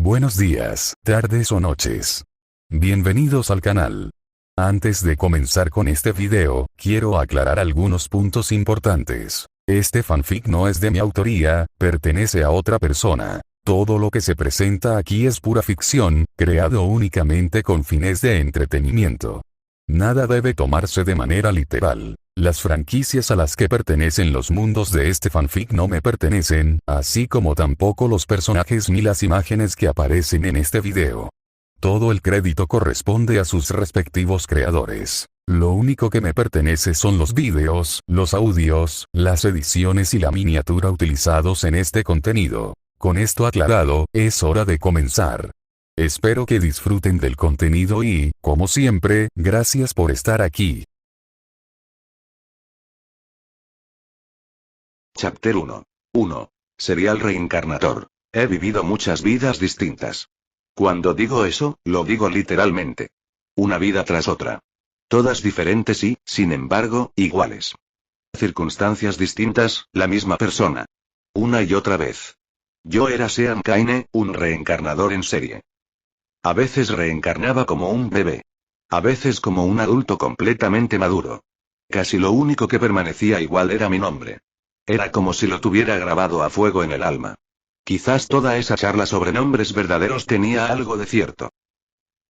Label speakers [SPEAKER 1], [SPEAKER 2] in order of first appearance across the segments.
[SPEAKER 1] Buenos días, tardes o noches. Bienvenidos al canal. Antes de comenzar con este video, quiero aclarar algunos puntos importantes. Este fanfic no es de mi autoría, pertenece a otra persona. Todo lo que se presenta aquí es pura ficción, creado únicamente con fines de entretenimiento. Nada debe tomarse de manera literal. Las franquicias a las que pertenecen los mundos de este fanfic no me pertenecen, así como tampoco los personajes ni las imágenes que aparecen en este video. Todo el crédito corresponde a sus respectivos creadores. Lo único que me pertenece son los vídeos, los audios, las ediciones y la miniatura utilizados en este contenido. Con esto aclarado, es hora de comenzar. Espero que disfruten del contenido y, como siempre, gracias por estar aquí.
[SPEAKER 2] Chapter 1. 1. Serial reencarnator. He vivido muchas vidas distintas. Cuando digo eso, lo digo literalmente. Una vida tras otra. Todas diferentes y, sin embargo, iguales. Circunstancias distintas, la misma persona. Una y otra vez. Yo era Sean Kaine, un reencarnador en serie. A veces reencarnaba como un bebé. A veces como un adulto completamente maduro. Casi lo único que permanecía igual era mi nombre. Era como si lo tuviera grabado a fuego en el alma. Quizás toda esa charla sobre nombres verdaderos tenía algo de cierto.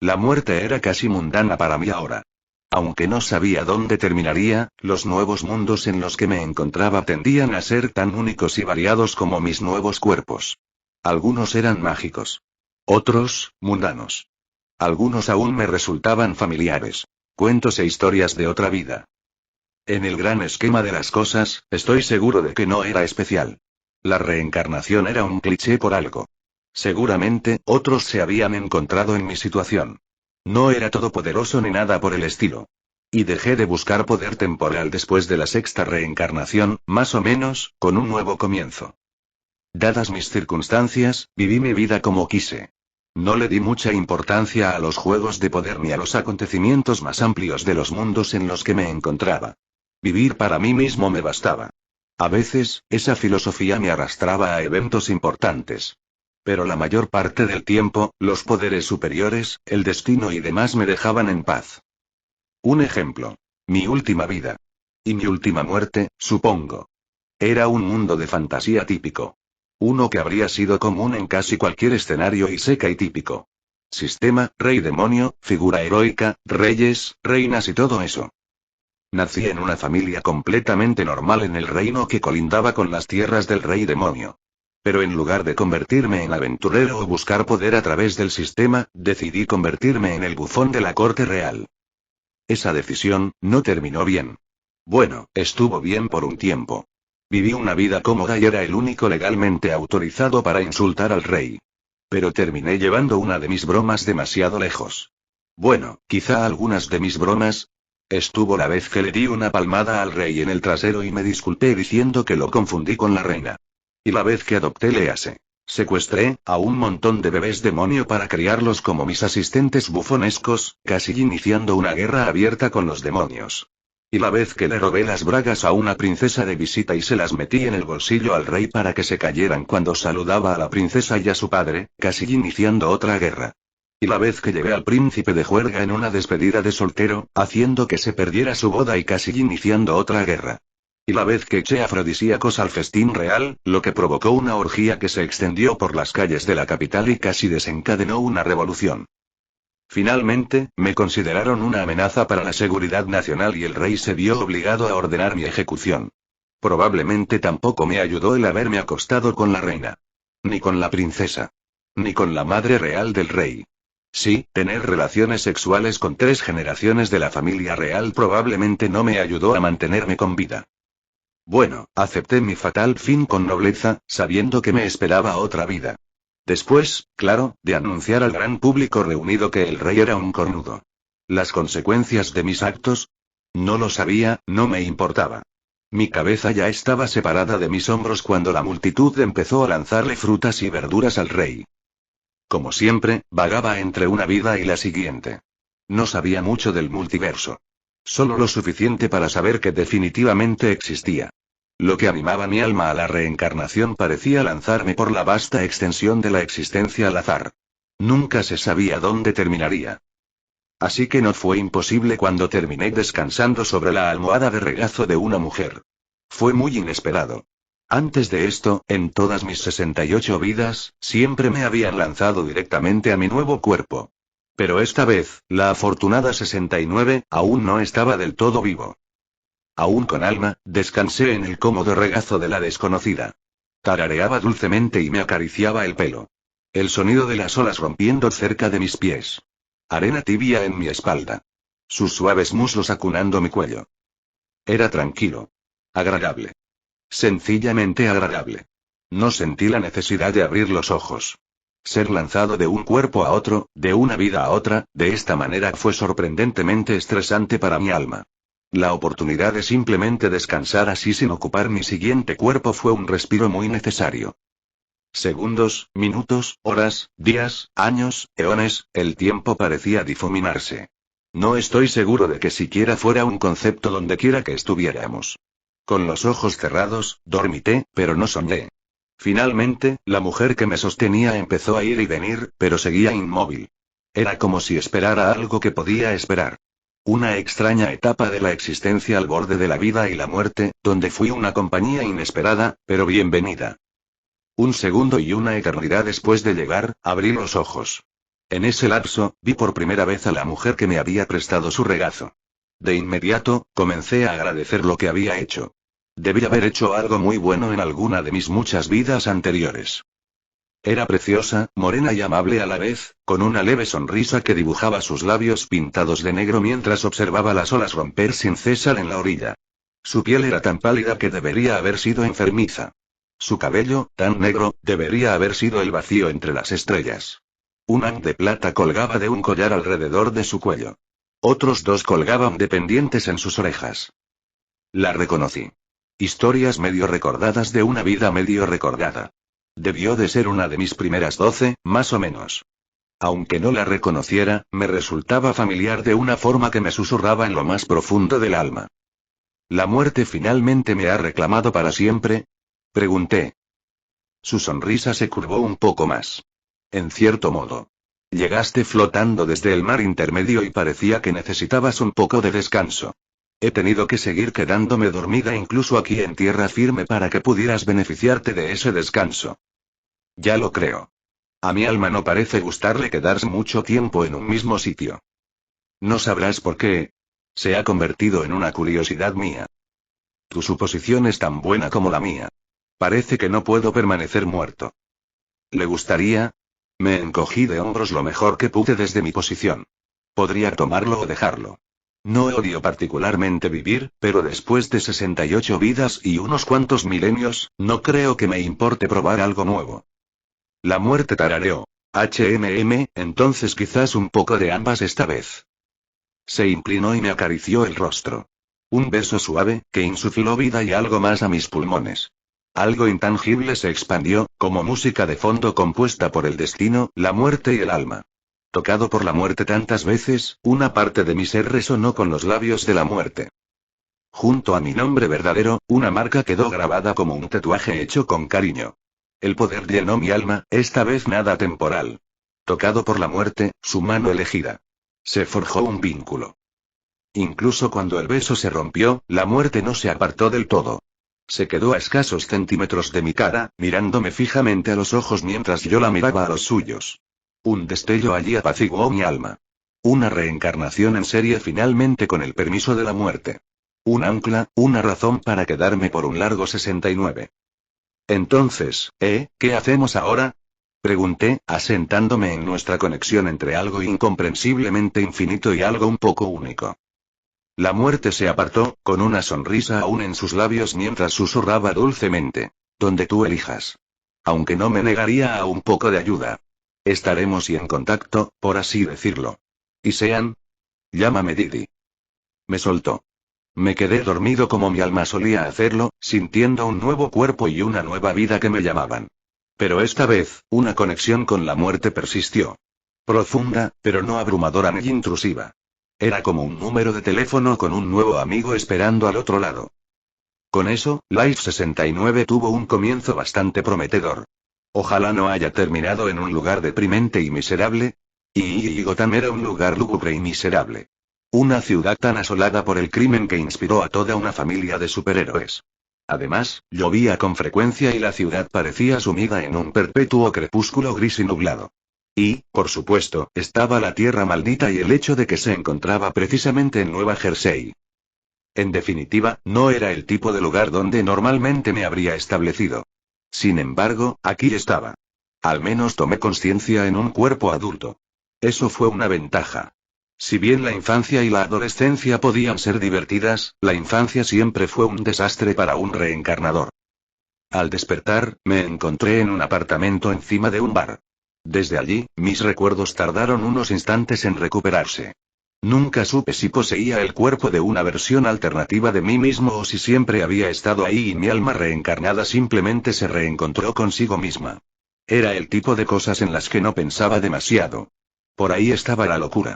[SPEAKER 2] La muerte era casi mundana para mí ahora. Aunque no sabía dónde terminaría, los nuevos mundos en los que me encontraba tendían a ser tan únicos y variados como mis nuevos cuerpos. Algunos eran mágicos. Otros, mundanos. Algunos aún me resultaban familiares. Cuentos e historias de otra vida. En el gran esquema de las cosas, estoy seguro de que no era especial. La reencarnación era un cliché por algo. Seguramente, otros se habían encontrado en mi situación. No era todopoderoso ni nada por el estilo. Y dejé de buscar poder temporal después de la sexta reencarnación, más o menos, con un nuevo comienzo. Dadas mis circunstancias, viví mi vida como quise. No le di mucha importancia a los juegos de poder ni a los acontecimientos más amplios de los mundos en los que me encontraba. Vivir para mí mismo me bastaba. A veces, esa filosofía me arrastraba a eventos importantes. Pero la mayor parte del tiempo, los poderes superiores, el destino y demás me dejaban en paz. Un ejemplo. Mi última vida. Y mi última muerte, supongo. Era un mundo de fantasía típico. Uno que habría sido común en casi cualquier escenario isekai típico. Sistema, rey demonio, figura heroica, reyes, reinas y todo eso. Nací en una familia completamente normal en el reino que colindaba con las tierras del rey demonio. Pero en lugar de convertirme en aventurero o buscar poder a través del sistema, decidí convertirme en el bufón de la corte real. Esa decisión, no terminó bien. Bueno, estuvo bien por un tiempo. Viví una vida cómoda y era el único legalmente autorizado para insultar al rey. Pero terminé llevando una de mis bromas demasiado lejos. Bueno, quizá algunas de mis bromas. Estuvo la vez que le di una palmada al rey en el trasero y me disculpé diciendo que lo confundí con la reina. Y la vez que adopté léase. Secuestré a un montón de bebés demonio para criarlos como mis asistentes bufonescos, casi iniciando una guerra abierta con los demonios. Y la vez que le robé las bragas a una princesa de visita y se las metí en el bolsillo al rey para que se cayeran cuando saludaba a la princesa y a su padre, casi iniciando otra guerra. Y la vez que llevé al príncipe de juerga en una despedida de soltero, haciendo que se perdiera su boda y casi iniciando otra guerra. Y la vez que eché afrodisíacos al festín real, lo que provocó una orgía que se extendió por las calles de la capital y casi desencadenó una revolución. Finalmente, me consideraron una amenaza para la seguridad nacional y el rey se vio obligado a ordenar mi ejecución. Probablemente tampoco me ayudó el haberme acostado con la reina. Ni con la princesa. Ni con la madre real del rey. Sí, tener relaciones sexuales con 3 generaciones de la familia real probablemente no me ayudó a mantenerme con vida. Bueno, acepté mi fatal fin con nobleza, sabiendo que me esperaba otra vida. Después, claro, de anunciar al gran público reunido que el rey era un cornudo. ¿Las consecuencias de mis actos? No lo sabía, no me importaba. Mi cabeza ya estaba separada de mis hombros cuando la multitud empezó a lanzarle frutas y verduras al rey. Como siempre, vagaba entre una vida y la siguiente. No sabía mucho del multiverso. Solo lo suficiente para saber que definitivamente existía. Lo que animaba mi alma a la reencarnación parecía lanzarme por la vasta extensión de la existencia al azar. Nunca se sabía dónde terminaría. Así que no fue imposible cuando terminé descansando sobre la almohada de regazo de una mujer. Fue muy inesperado. Antes de esto, en todas mis 68 vidas, siempre me habían lanzado directamente a mi nuevo cuerpo. Pero esta vez, la afortunada 69, aún no estaba del todo vivo. Aún con alma, descansé en el cómodo regazo de la desconocida. Tarareaba dulcemente y me acariciaba el pelo. El sonido de las olas rompiendo cerca de mis pies. Arena tibia en mi espalda. Sus suaves muslos acunando mi cuello. Era tranquilo. Agradable. Sencillamente agradable. No sentí la necesidad de abrir los ojos. Ser lanzado de un cuerpo a otro, de una vida a otra, de esta manera fue sorprendentemente estresante para mi alma. La oportunidad de simplemente descansar así sin ocupar mi siguiente cuerpo fue un respiro muy necesario. Segundos, minutos, horas, días, años, eones, el tiempo parecía difuminarse. No estoy seguro de que siquiera fuera un concepto donde quiera que estuviéramos. Con los ojos cerrados, dormité, pero no soñé. Finalmente, la mujer que me sostenía empezó a ir y venir, pero seguía inmóvil. Era como si esperara algo que podía esperar. Una extraña etapa de la existencia al borde de la vida y la muerte, donde fui una compañía inesperada, pero bienvenida. Un segundo y una eternidad después de llegar, abrí los ojos. En ese lapso, vi por primera vez a la mujer que me había prestado su regazo. De inmediato, comencé a agradecer lo que había hecho. Debí haber hecho algo muy bueno en alguna de mis muchas vidas anteriores. Era preciosa, morena y amable a la vez, con una leve sonrisa que dibujaba sus labios pintados de negro mientras observaba las olas romper sin cesar en la orilla. Su piel era tan pálida que debería haber sido enfermiza. Su cabello, tan negro, debería haber sido el vacío entre las estrellas. Un haz de plata colgaba de un collar alrededor de su cuello. Otros dos colgaban de pendientes en sus orejas. La reconocí. Historias medio recordadas de una vida medio recordada. Debió de ser una de mis primeras 12, más o menos. Aunque no la reconociera, me resultaba familiar de una forma que me susurraba en lo más profundo del alma. ¿La muerte finalmente me ha reclamado para siempre? Pregunté. Su sonrisa se curvó un poco más. En cierto modo. Llegaste flotando desde el mar intermedio y parecía que necesitabas un poco de descanso. He tenido que seguir quedándome dormida incluso aquí en tierra firme para que pudieras beneficiarte de ese descanso. Ya lo creo. A mi alma no parece gustarle quedarse mucho tiempo en un mismo sitio. No sabrás por qué. Se ha convertido en una curiosidad mía. Tu suposición es tan buena como la mía. Parece que no puedo permanecer muerto. ¿Le gustaría? Me encogí de hombros lo mejor que pude desde mi posición. Podría tomarlo o dejarlo. No odio particularmente vivir, pero después de 68 vidas y unos cuantos milenios, no creo que me importe probar algo nuevo. La muerte tarareó. Entonces quizás un poco de ambas esta vez. Se inclinó y me acarició el rostro. Un beso suave, que insufló vida y algo más a mis pulmones. Algo intangible se expandió, como música de fondo compuesta por el destino, la muerte y el alma. Tocado por la muerte tantas veces, una parte de mi ser resonó con los labios de la muerte. Junto a mi nombre verdadero, una marca quedó grabada como un tatuaje hecho con cariño. El poder llenó mi alma, esta vez nada temporal. Tocado por la muerte, su mano elegida. Se forjó un vínculo. Incluso cuando el beso se rompió, la muerte no se apartó del todo. Se quedó a escasos centímetros de mi cara, mirándome fijamente a los ojos mientras yo la miraba a los suyos. Un destello allí apaciguó mi alma. Una reencarnación en serie finalmente con el permiso de la muerte. Un ancla, una razón para quedarme por un largo 69. Entonces, ¿qué hacemos ahora? Pregunté, asentándome en nuestra conexión entre algo incomprensiblemente infinito y algo un poco único. La muerte se apartó, con una sonrisa aún en sus labios mientras susurraba dulcemente. Donde tú elijas. Aunque no me negaría a un poco de ayuda. Estaremos y en contacto, por así decirlo. ¿Y sean? Llámame Didi. Me soltó. Me quedé dormido como mi alma solía hacerlo, sintiendo un nuevo cuerpo y una nueva vida que me llamaban. Pero esta vez, una conexión con la muerte persistió. Profunda, pero no abrumadora ni intrusiva. Era como un número de teléfono con un nuevo amigo esperando al otro lado. Con eso, Life 69 tuvo un comienzo bastante prometedor. Ojalá no haya terminado en un lugar deprimente y miserable. Y Gotham era un lugar lúgubre y miserable. Una ciudad tan asolada por el crimen que inspiró a toda una familia de superhéroes. Además, llovía con frecuencia y la ciudad parecía sumida en un perpetuo crepúsculo gris y nublado. Y, por supuesto, estaba la tierra maldita y el hecho de que se encontraba precisamente en Nueva Jersey. En definitiva, no era el tipo de lugar donde normalmente me habría establecido. Sin embargo, aquí estaba. Al menos tomé conciencia en un cuerpo adulto. Eso fue una ventaja. Si bien la infancia y la adolescencia podían ser divertidas, la infancia siempre fue un desastre para un reencarnador. Al despertar, me encontré en un apartamento encima de un bar. Desde allí, mis recuerdos tardaron unos instantes en recuperarse. Nunca supe si poseía el cuerpo de una versión alternativa de mí mismo o si siempre había estado ahí y mi alma reencarnada simplemente se reencontró consigo misma. Era el tipo de cosas en las que no pensaba demasiado. Por ahí estaba la locura.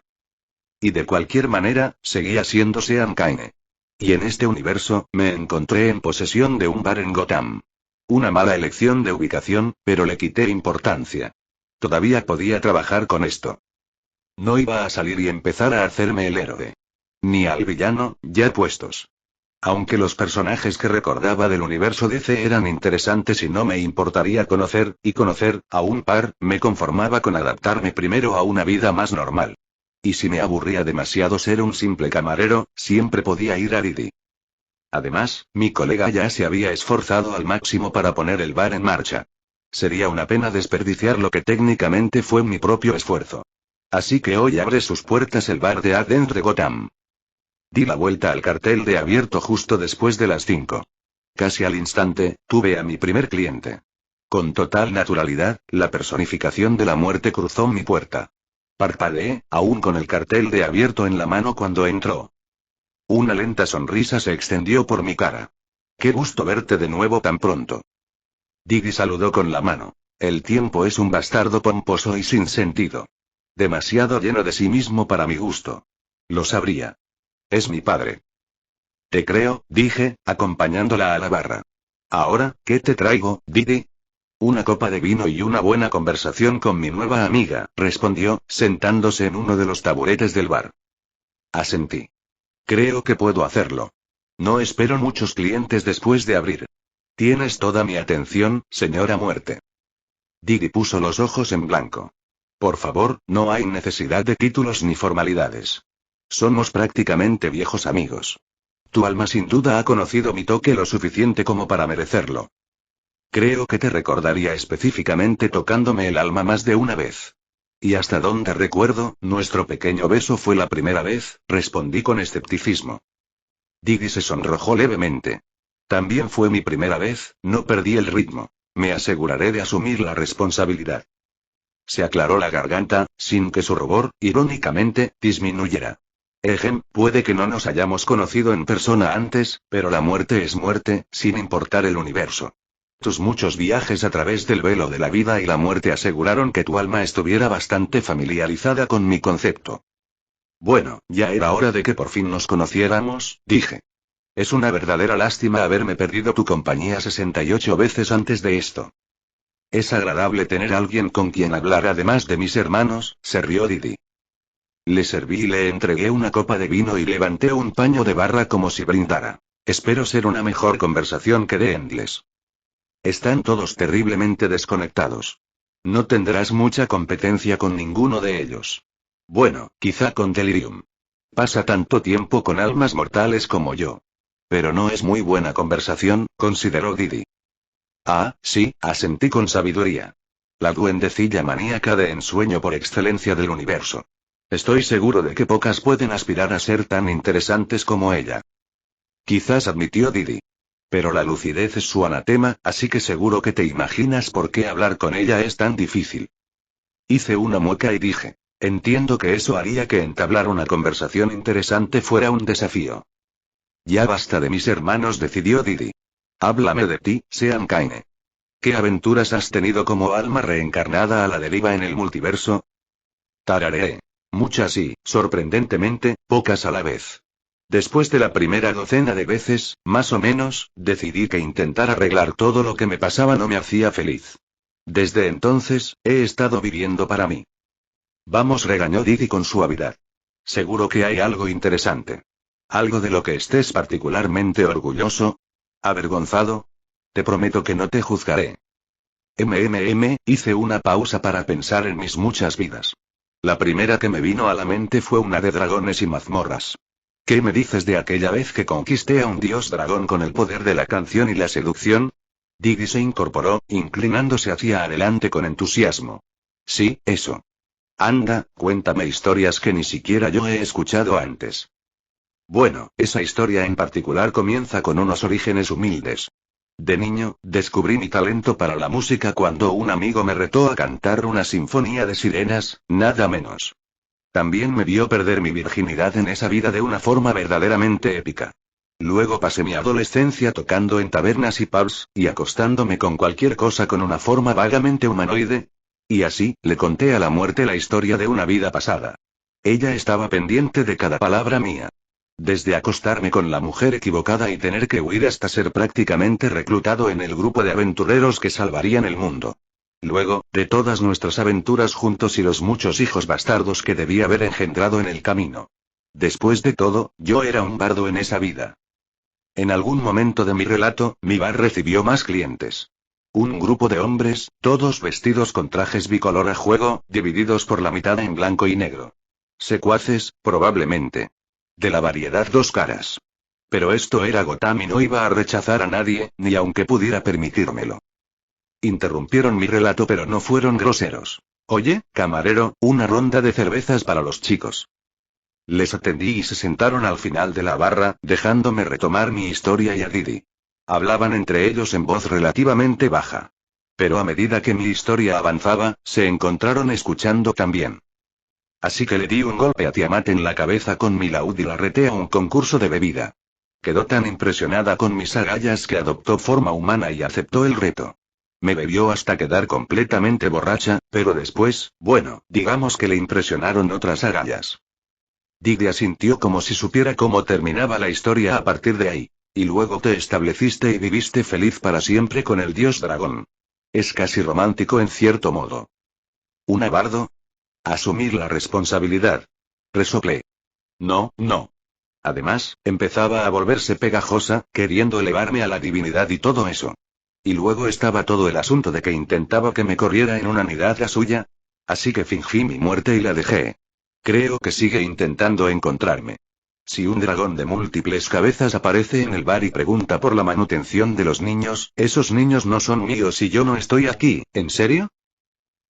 [SPEAKER 2] Y de cualquier manera, seguía siendo Sean Kane. Y en este universo, me encontré en posesión de un bar en Gotham. Una mala elección de ubicación, pero le quité importancia. Todavía podía trabajar con esto. No iba a salir y empezar a hacerme el héroe. Ni al villano, ya puestos. Aunque los personajes que recordaba del universo DC eran interesantes y no me importaría conocer a un par, me conformaba con adaptarme primero a una vida más normal. Y si me aburría demasiado ser un simple camarero, siempre podía ir a Didi. Además, mi colega ya se había esforzado al máximo para poner el bar en marcha. Sería una pena desperdiciar lo que técnicamente fue mi propio esfuerzo. Así que hoy abre sus puertas el bar de Adent de Gotham. Di la vuelta al cartel de abierto justo después de las 5. Casi al instante, tuve a mi primer cliente. Con total naturalidad, la personificación de la muerte cruzó mi puerta. Parpadeé, aún con el cartel de abierto en la mano cuando entró. Una lenta sonrisa se extendió por mi cara. Qué gusto verte de nuevo tan pronto. Diggy saludó con la mano. El tiempo es un bastardo pomposo y sin sentido. Demasiado lleno de sí mismo para mi gusto. Lo sabría. Es mi padre. Te creo, dije, acompañándola a la barra. Ahora, ¿qué te traigo, Didi? Una copa de vino y una buena conversación con mi nueva amiga, respondió, sentándose en uno de los taburetes del bar. Asentí. Creo que puedo hacerlo. No espero muchos clientes después de abrir. Tienes toda mi atención, señora Muerte. Didi puso los ojos en blanco. Por favor, no hay necesidad de títulos ni formalidades. Somos prácticamente viejos amigos. Tu alma sin duda ha conocido mi toque lo suficiente como para merecerlo. Creo que te recordaría específicamente tocándome el alma más de una vez. Y hasta donde recuerdo, nuestro pequeño beso fue la primera vez, respondí con escepticismo. Diggy se sonrojó levemente. También fue mi primera vez, no perdí el ritmo. Me aseguraré de asumir la responsabilidad. Se aclaró la garganta, sin que su rubor, irónicamente, disminuyera. Puede que no nos hayamos conocido en persona antes, pero la muerte es muerte, sin importar el universo. Tus muchos viajes a través del velo de la vida y la muerte aseguraron que tu alma estuviera bastante familiarizada con mi concepto. Bueno, ya era hora de que por fin nos conociéramos, dije. Es una verdadera lástima haberme perdido tu compañía 68 veces antes de esto. Es agradable tener a alguien con quien hablar además de mis hermanos, se rió Didi. Le serví y le entregué una copa de vino y levanté un paño de barra como si brindara. Espero ser una mejor conversación que de Endless. Están todos terriblemente desconectados. No tendrás mucha competencia con ninguno de ellos. Bueno, quizá con Delirium. Pasa tanto tiempo con almas mortales como yo. Pero no es muy buena conversación, consideró Didi. Ah, sí, asentí con sabiduría. La duendecilla maníaca de ensueño por excelencia del universo. Estoy seguro de que pocas pueden aspirar a ser tan interesantes como ella. Quizás, admitió Didi. Pero la lucidez es su anatema, así que seguro que te imaginas por qué hablar con ella es tan difícil. Hice una mueca y dije, entiendo que eso haría que entablar una conversación interesante fuera un desafío. Ya basta de mis hermanos, decidió Didi. Háblame de ti, Sean Kane. ¿Qué aventuras has tenido como alma reencarnada a la deriva en el multiverso? Tarareé. Muchas y, sorprendentemente, pocas a la vez. Después de la primera docena de veces, más o menos, decidí que intentar arreglar todo lo que me pasaba no me hacía feliz. Desde entonces, he estado viviendo para mí. Vamos, regañó Didi con suavidad. Seguro que hay algo interesante. ¿Algo de lo que estés particularmente orgulloso? ¿Avergonzado? Te prometo que no te juzgaré. Hice una pausa para pensar en mis muchas vidas. La primera que me vino a la mente fue una de dragones y mazmorras. ¿Qué me dices de aquella vez que conquisté a un dios dragón con el poder de la canción y la seducción? Didi se incorporó, inclinándose hacia adelante con entusiasmo. Sí, eso. Anda, cuéntame historias que ni siquiera yo he escuchado antes. Bueno, esa historia en particular comienza con unos orígenes humildes. De niño, descubrí mi talento para la música cuando un amigo me retó a cantar una sinfonía de sirenas, nada menos. También me vio perder mi virginidad en esa vida de una forma verdaderamente épica. Luego pasé mi adolescencia tocando en tabernas y pubs, y acostándome con cualquier cosa con una forma vagamente humanoide. Y así, le conté a la muerte la historia de una vida pasada. Ella estaba pendiente de cada palabra mía. Desde acostarme con la mujer equivocada y tener que huir hasta ser prácticamente reclutado en el grupo de aventureros que salvarían el mundo. Luego, de todas nuestras aventuras juntos y los muchos hijos bastardos que debía haber engendrado en el camino. Después de todo, yo era un bardo en esa vida. En algún momento de mi relato, mi bar recibió más clientes. Un grupo de hombres, todos vestidos con trajes bicolor a juego, divididos por la mitad en blanco y negro. Secuaces, probablemente. De la variedad dos caras. Pero esto era Gotham y no iba a rechazar a nadie, ni aunque pudiera permitírmelo. Interrumpieron mi relato pero no fueron groseros. Oye, camarero, una ronda de cervezas para los chicos. Les atendí y se sentaron al final de la barra, dejándome retomar mi historia y a Didi. Hablaban entre ellos en voz relativamente baja. Pero a medida que mi historia avanzaba, se encontraron escuchando también. Así que le di un golpe a Tiamat en la cabeza con mi laúd y la reté a un concurso de bebida. Quedó tan impresionada con mis agallas que adoptó forma humana y aceptó el reto. Me bebió hasta quedar completamente borracha, pero después, bueno, digamos que le impresionaron otras agallas. Didi asintió como si supiera cómo terminaba la historia a partir de ahí. Y luego te estableciste y viviste feliz para siempre con el dios dragón. Es casi romántico en cierto modo. ¿Un bardo? Asumir la responsabilidad. Resoplé. No, no. Además, empezaba a volverse pegajosa, queriendo elevarme a la divinidad y todo eso. Y luego estaba todo el asunto de que intentaba que me corriera en una nidada suya. Así que fingí mi muerte y la dejé. Creo que sigue intentando encontrarme. Si un dragón de múltiples cabezas aparece en el bar y pregunta por la manutención de los niños, esos niños no son míos y yo no estoy aquí, ¿en serio?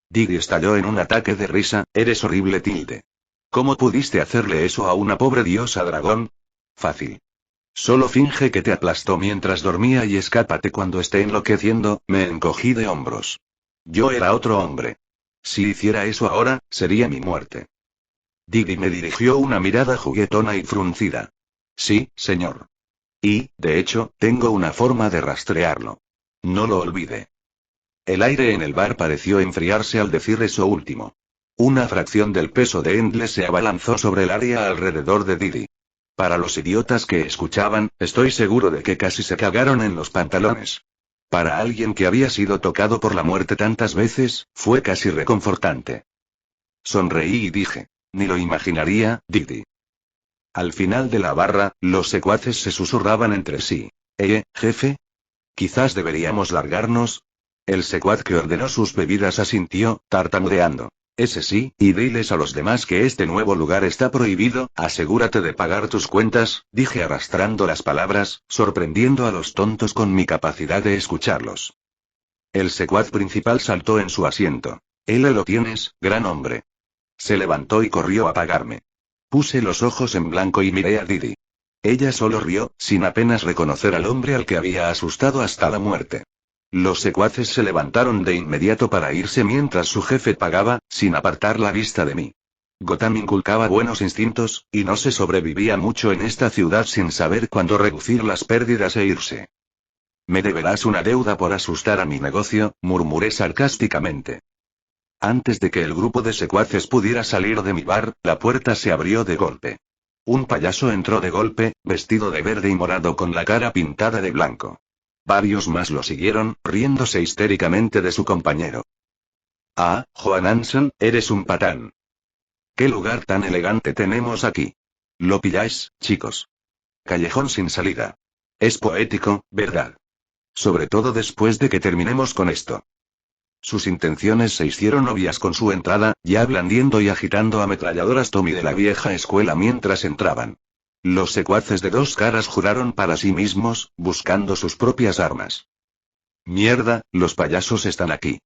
[SPEAKER 2] Didi estalló en un ataque de risa. Eres horrible, Tilde. ¿Cómo pudiste hacerle eso a una pobre diosa dragón? Fácil. Solo finge que te aplastó mientras dormía y escápate cuando esté enloqueciendo. Me encogí de hombros. Yo era otro hombre. Si hiciera eso ahora, sería mi muerte. Didi me dirigió una mirada juguetona y fruncida. Sí, señor. Y, de hecho, tengo una forma de rastrearlo. No lo olvide. El aire en el bar pareció enfriarse al decir eso último. Una fracción del peso de Endless se abalanzó sobre el área alrededor de Didi. Para los idiotas que escuchaban, estoy seguro de que casi se cagaron en los pantalones. Para alguien que había sido tocado por la muerte tantas veces, fue casi reconfortante. Sonreí y dije. Ni lo imaginaría, Didi. Al final de la barra, los secuaces se susurraban entre sí. Jefe? Quizás deberíamos largarnos. El secuaz que ordenó sus bebidas asintió, tartamudeando. Ese sí, y diles a los demás que este nuevo lugar está prohibido. Asegúrate de pagar tus cuentas, dije arrastrando las palabras, sorprendiendo a los tontos con mi capacidad de escucharlos. El secuaz principal saltó en su asiento. Lo tienes, gran hombre. Se levantó y corrió a pagarme. Puse los ojos en blanco y miré a Didi. Ella solo rió, sin apenas reconocer al hombre al que había asustado hasta la muerte. Los secuaces se levantaron de inmediato para irse mientras su jefe pagaba, sin apartar la vista de mí. Gotham inculcaba buenos instintos, y no se sobrevivía mucho en esta ciudad sin saber cuándo reducir las pérdidas e irse. Me deberás una deuda por asustar a mi negocio, murmuré sarcásticamente. Antes de que el grupo de secuaces pudiera salir de mi bar, la puerta se abrió de golpe. Un payaso entró de golpe, vestido de verde y morado con la cara pintada de blanco. Varios más lo siguieron, riéndose histéricamente de su compañero. Ah, Joan Hansen, eres un patán. ¿Qué lugar tan elegante tenemos aquí? ¿Lo pilláis, chicos? Callejón sin salida. Es poético, ¿verdad? Sobre todo después de que terminemos con esto. Sus intenciones se hicieron obvias con su entrada, ya blandiendo y agitando ametralladoras Tommy de la vieja escuela mientras entraban. Los secuaces de Dos Caras juraron para sí mismos, buscando sus propias armas. Mierda, los payasos están aquí.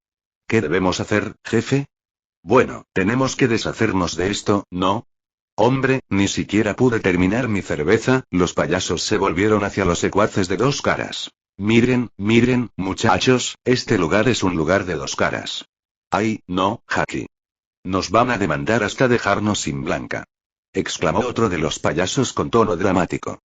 [SPEAKER 2] ¿Qué debemos hacer, jefe? Bueno, tenemos que deshacernos de esto, ¿no? Hombre, ni siquiera pude terminar mi cerveza, los payasos se volvieron hacia los secuaces de Dos Caras. Miren, miren, muchachos, este lugar es un lugar de dos caras. Ay, no, Jackie. Nos van a demandar hasta dejarnos sin blanca. Exclamó otro de los payasos con tono dramático.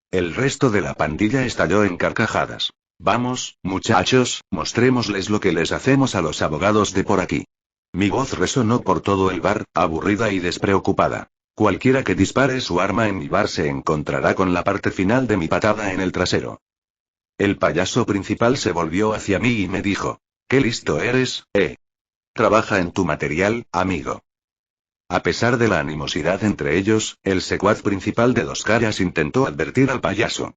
[SPEAKER 2] El resto de la pandilla estalló en carcajadas. Vamos, muchachos, mostrémosles lo que les hacemos a los abogados de por aquí. Mi voz resonó por todo el bar, aburrida y despreocupada. Cualquiera que dispare su arma en mi bar se encontrará con la parte final de mi patada en el trasero. El payaso principal se volvió hacia mí y me dijo: «Qué listo eres, ¿eh? Trabaja en tu material, amigo». A pesar de la animosidad entre ellos, el secuaz principal de Dos Caras intentó advertir al payaso: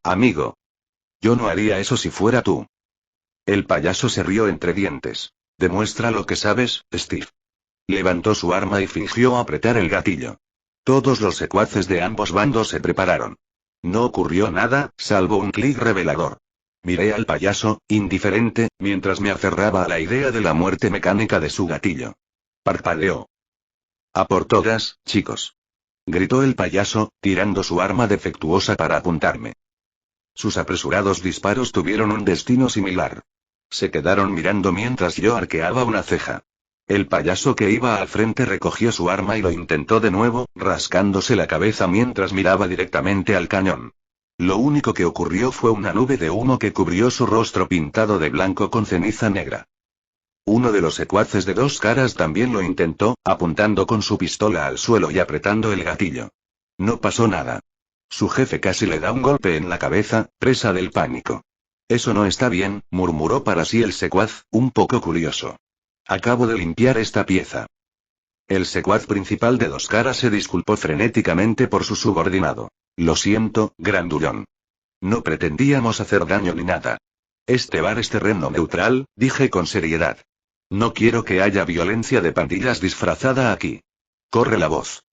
[SPEAKER 2] amigo. Yo no haría eso si fuera tú». El payaso se rió entre dientes. «Demuestra lo que sabes, Steve». Levantó su arma y fingió apretar el gatillo. Todos los secuaces de ambos bandos se prepararon. No ocurrió nada, salvo un clic revelador. Miré al payaso, indiferente, mientras me aferraba a la idea de la muerte mecánica de su gatillo. Parpadeó. «A por todas, chicos», gritó el payaso, tirando su arma defectuosa para apuntarme. Sus apresurados disparos tuvieron un destino similar. Se quedaron mirando mientras yo arqueaba una ceja. El payaso que iba al frente recogió su arma y lo intentó de nuevo, rascándose la cabeza mientras miraba directamente al cañón. Lo único que ocurrió fue una nube de humo que cubrió su rostro pintado de blanco con ceniza negra. Uno de los secuaces de Dos Caras también lo intentó, apuntando con su pistola al suelo y apretando el gatillo. No pasó nada. Su jefe casi le da un golpe en la cabeza, presa del pánico. «Eso no está bien», murmuró para sí el secuaz, un poco curioso. «Acabo de limpiar esta pieza». El secuaz principal de Dos Caras se disculpó frenéticamente por su subordinado. «Lo siento, grandullón. No pretendíamos hacer daño ni nada. Este bar es terreno neutral», dije con seriedad. «No quiero que haya violencia de pandillas disfrazada aquí. Corre la voz».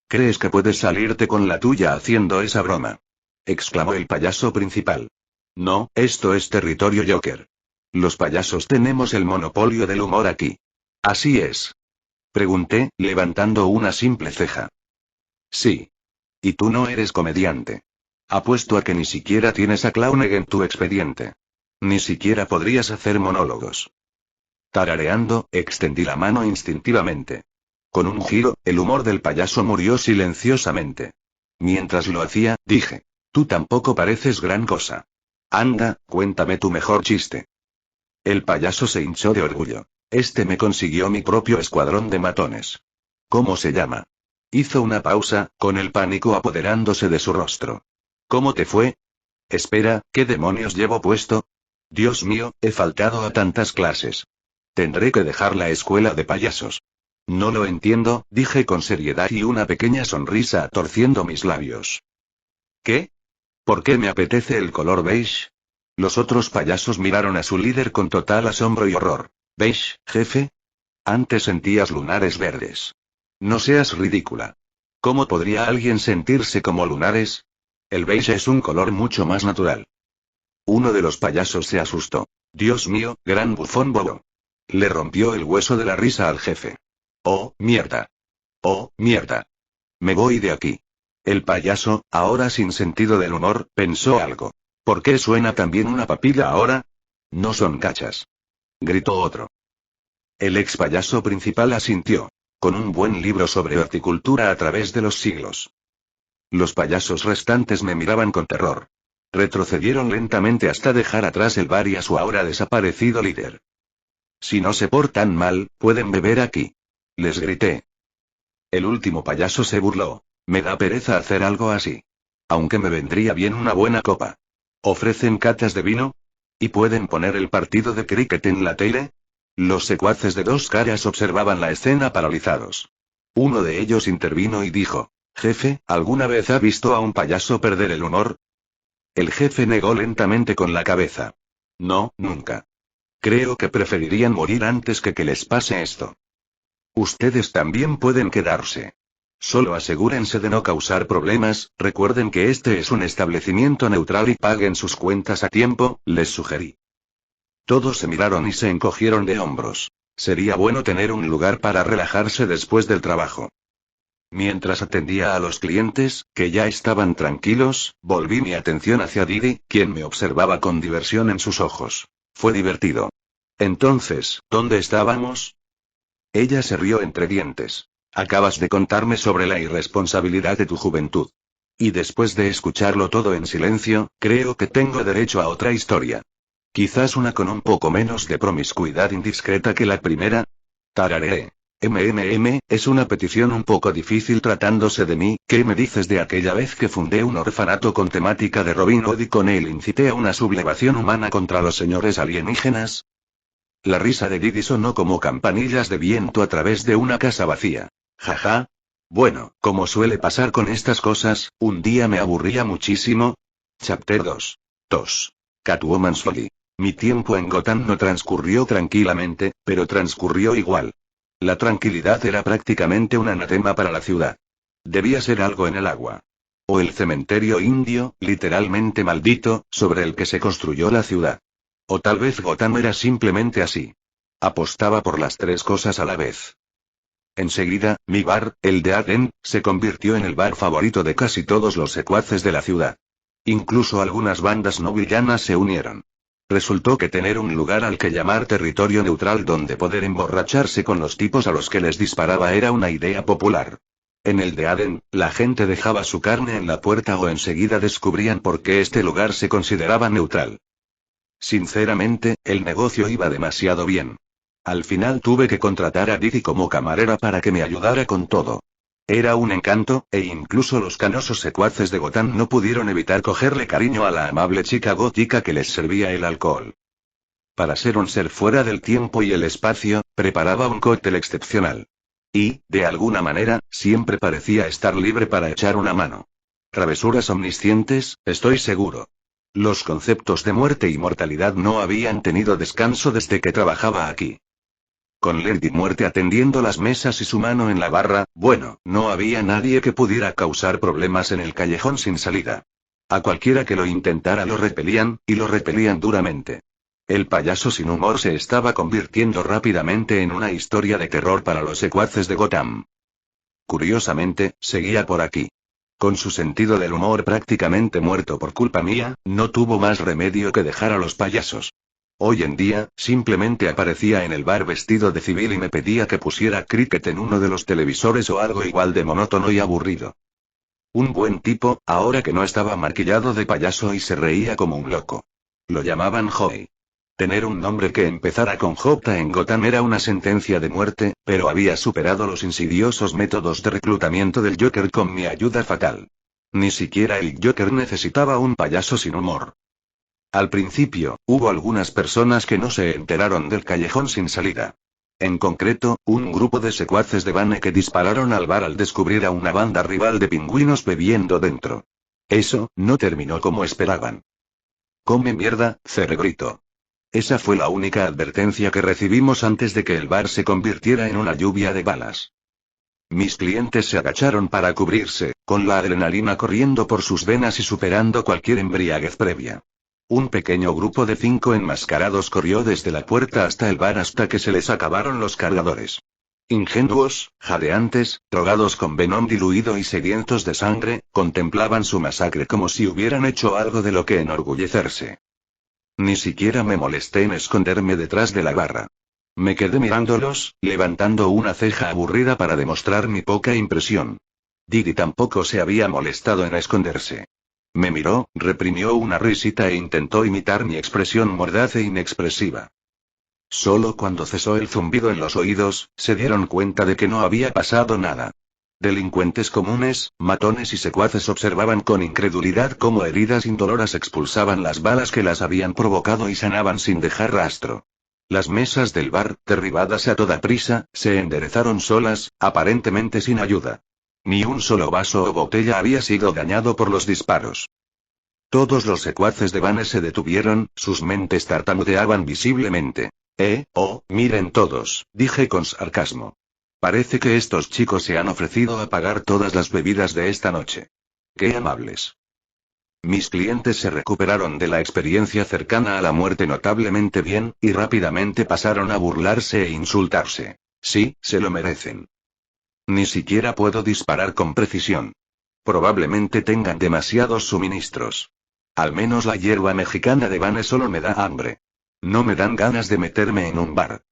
[SPEAKER 2] «¿Crees que puedes salirte con la tuya haciendo esa broma?», exclamó el payaso principal. «No, esto es territorio Joker. Los payasos tenemos el monopolio del humor aquí». «¿Así es?», pregunté, levantando una simple ceja. «Sí. Y tú no eres comediante. Apuesto a que ni siquiera tienes a Clowney en tu expediente. Ni siquiera podrías hacer monólogos». Tarareando, extendí la mano instintivamente. Con un giro, el humor del payaso murió silenciosamente. Mientras lo hacía, dije: «Tú tampoco pareces gran cosa. Anda, cuéntame tu mejor chiste». El payaso se hinchó de orgullo. «Este me consiguió mi propio escuadrón de matones». «¿Cómo se llama?». Hizo una pausa, con el pánico apoderándose de su rostro. «¿Cómo te fue?». «Espera, ¿qué demonios llevo puesto? Dios mío, he faltado a tantas clases. Tendré que dejar la escuela de payasos». «No lo entiendo», dije con seriedad y una pequeña sonrisa torciendo mis labios. «¿Qué? ¿Por qué me apetece el color beige?». Los otros payasos miraron a su líder con total asombro y horror. «¿Beige, jefe? Antes sentías lunares verdes. No seas ridícula. ¿Cómo podría alguien sentirse como lunares? El beige es un color mucho más natural». Uno de los payasos se asustó. «Dios mío, gran bufón bobo». Le rompió el hueso de la risa al jefe. «Oh, mierda. Oh, mierda. Me voy de aquí». El payaso, ahora sin sentido del humor, pensó algo. «¿Por qué suena tan bien una papilla ahora? No son cachas», gritó otro. El ex payaso principal asintió. «Con un buen libro sobre horticultura a través de los siglos». Los payasos restantes me miraban con terror. Retrocedieron lentamente hasta dejar atrás el bar y a su ahora desaparecido líder. «Si no se portan mal, pueden beber aquí», les grité. El último payaso se burló. «Me da pereza hacer algo así. Aunque me vendría bien una buena copa». ¿Ofrecen catas de vino? ¿Y pueden poner el partido de cricket en la tele? Los secuaces de dos caras observaban la escena paralizados. Uno de ellos intervino y dijo: Jefe, ¿alguna vez ha visto a un payaso perder el humor? El jefe negó lentamente con la cabeza. No, nunca. Creo que preferirían morir antes que les pase esto. Ustedes también pueden quedarse. Solo asegúrense de no causar problemas, recuerden que este es un establecimiento neutral y paguen sus cuentas a tiempo, les sugerí. Todos se miraron y se encogieron de hombros. Sería bueno tener un lugar para relajarse después del trabajo. Mientras atendía a los clientes, que ya estaban tranquilos, volví mi atención hacia Didi, quien me observaba con diversión en sus ojos. Fue divertido. Entonces, ¿dónde estábamos? Ella se rió entre dientes. Acabas de contarme sobre la irresponsabilidad de tu juventud. Y después de escucharlo todo en silencio, creo que tengo derecho a otra historia. Quizás una con un poco menos de promiscuidad indiscreta que la primera. Tarareé. Es una petición un poco difícil tratándose de mí. ¿Qué me dices de aquella vez que fundé un orfanato con temática de Robin Hood y con él incité a una sublevación humana contra los señores alienígenas? La risa de Didi sonó como campanillas de viento a través de una casa vacía. Jaja. Bueno, como suele pasar con estas cosas, un día me aburría muchísimo. Chapter 2. Catwoman's Folly. Mi tiempo en Gotham no transcurrió tranquilamente, pero transcurrió igual. La tranquilidad era prácticamente un anatema para la ciudad. Debía ser algo en el agua. O el cementerio indio, literalmente maldito, sobre el que se construyó la ciudad. O tal vez Gotham era simplemente así. Apostaba por las tres cosas a la vez. Enseguida, mi bar, el de Aden, se convirtió en el bar favorito de casi todos los secuaces de la ciudad. Incluso algunas bandas no villanas se unieron. Resultó que tener un lugar al que llamar territorio neutral donde poder emborracharse con los tipos a los que les disparaba era una idea popular. En el de Aden, la gente dejaba su carne en la puerta o enseguida descubrían por qué este lugar se consideraba neutral. Sinceramente, el negocio iba demasiado bien. Al final tuve que contratar a Didi como camarera para que me ayudara con todo. Era un encanto, e incluso los canosos secuaces de Gotham no pudieron evitar cogerle cariño a la amable chica gótica que les servía el alcohol. Para ser un ser fuera del tiempo y el espacio, preparaba un cóctel excepcional. Y, de alguna manera, siempre parecía estar libre para echar una mano. Travesuras omniscientes, estoy seguro. Los conceptos de muerte y mortalidad no habían tenido descanso desde que trabajaba aquí. Con Lady Muerte atendiendo las mesas y su mano en la barra, bueno, no había nadie que pudiera causar problemas en el callejón sin salida. A cualquiera que lo intentara lo repelían, y lo repelían duramente. El payaso sin humor se estaba convirtiendo rápidamente en una historia de terror para los secuaces de Gotham. Curiosamente, seguía por aquí. Con su sentido del humor prácticamente muerto por culpa mía, no tuvo más remedio que dejar a los payasos. Hoy en día, simplemente aparecía en el bar vestido de civil y me pedía que pusiera cricket en uno de los televisores o algo igual de monótono y aburrido. Un buen tipo, ahora que no estaba maquillado de payaso y se reía como un loco. Lo llamaban Joey. Tener un nombre que empezara con J en Gotham era una sentencia de muerte, pero había superado los insidiosos métodos de reclutamiento del Joker con mi ayuda fatal. Ni siquiera el Joker necesitaba un payaso sin humor. Al principio, hubo algunas personas que no se enteraron del callejón sin salida. En concreto, un grupo de secuaces de Bane que dispararon al bar al descubrir a una banda rival de pingüinos bebiendo dentro. Eso, no terminó como esperaban. «Come mierda, cerebrito». Esa fue la única advertencia que recibimos antes de que el bar se convirtiera en una lluvia de balas. Mis clientes se agacharon para cubrirse, con la adrenalina corriendo por sus venas y superando cualquier embriaguez previa. Un pequeño grupo de 5 enmascarados corrió desde la puerta hasta el bar hasta que se les acabaron los cargadores. Ingenuos, jadeantes, drogados con venom diluido y sedientos de sangre, contemplaban su masacre como si hubieran hecho algo de lo que enorgullecerse. Ni siquiera me molesté en esconderme detrás de la barra. Me quedé mirándolos, levantando una ceja aburrida para demostrar mi poca impresión. Didi tampoco se había molestado en esconderse. Me miró, reprimió una risita e intentó imitar mi expresión mordaz e inexpresiva. Solo cuando cesó el zumbido en los oídos, se dieron cuenta de que no había pasado nada. Delincuentes comunes, matones y secuaces observaban con incredulidad cómo heridas indoloras expulsaban las balas que las habían provocado y sanaban sin dejar rastro. Las mesas del bar, derribadas a toda prisa, se enderezaron solas, aparentemente sin ayuda. Ni un solo vaso o botella había sido dañado por los disparos. Todos los secuaces de Vane se detuvieron, sus mentes tartamudeaban visiblemente. Miren todos, dije con sarcasmo. Parece que estos chicos se han ofrecido a pagar todas las bebidas de esta noche. ¡Qué amables! Mis clientes se recuperaron de la experiencia cercana a la muerte notablemente bien, y rápidamente pasaron a burlarse e insultarse. Sí, se lo merecen. Ni siquiera puedo disparar con precisión. Probablemente tengan demasiados suministros. Al menos la hierba mexicana de Vane solo me da hambre. No me dan ganas de meterme en un bar.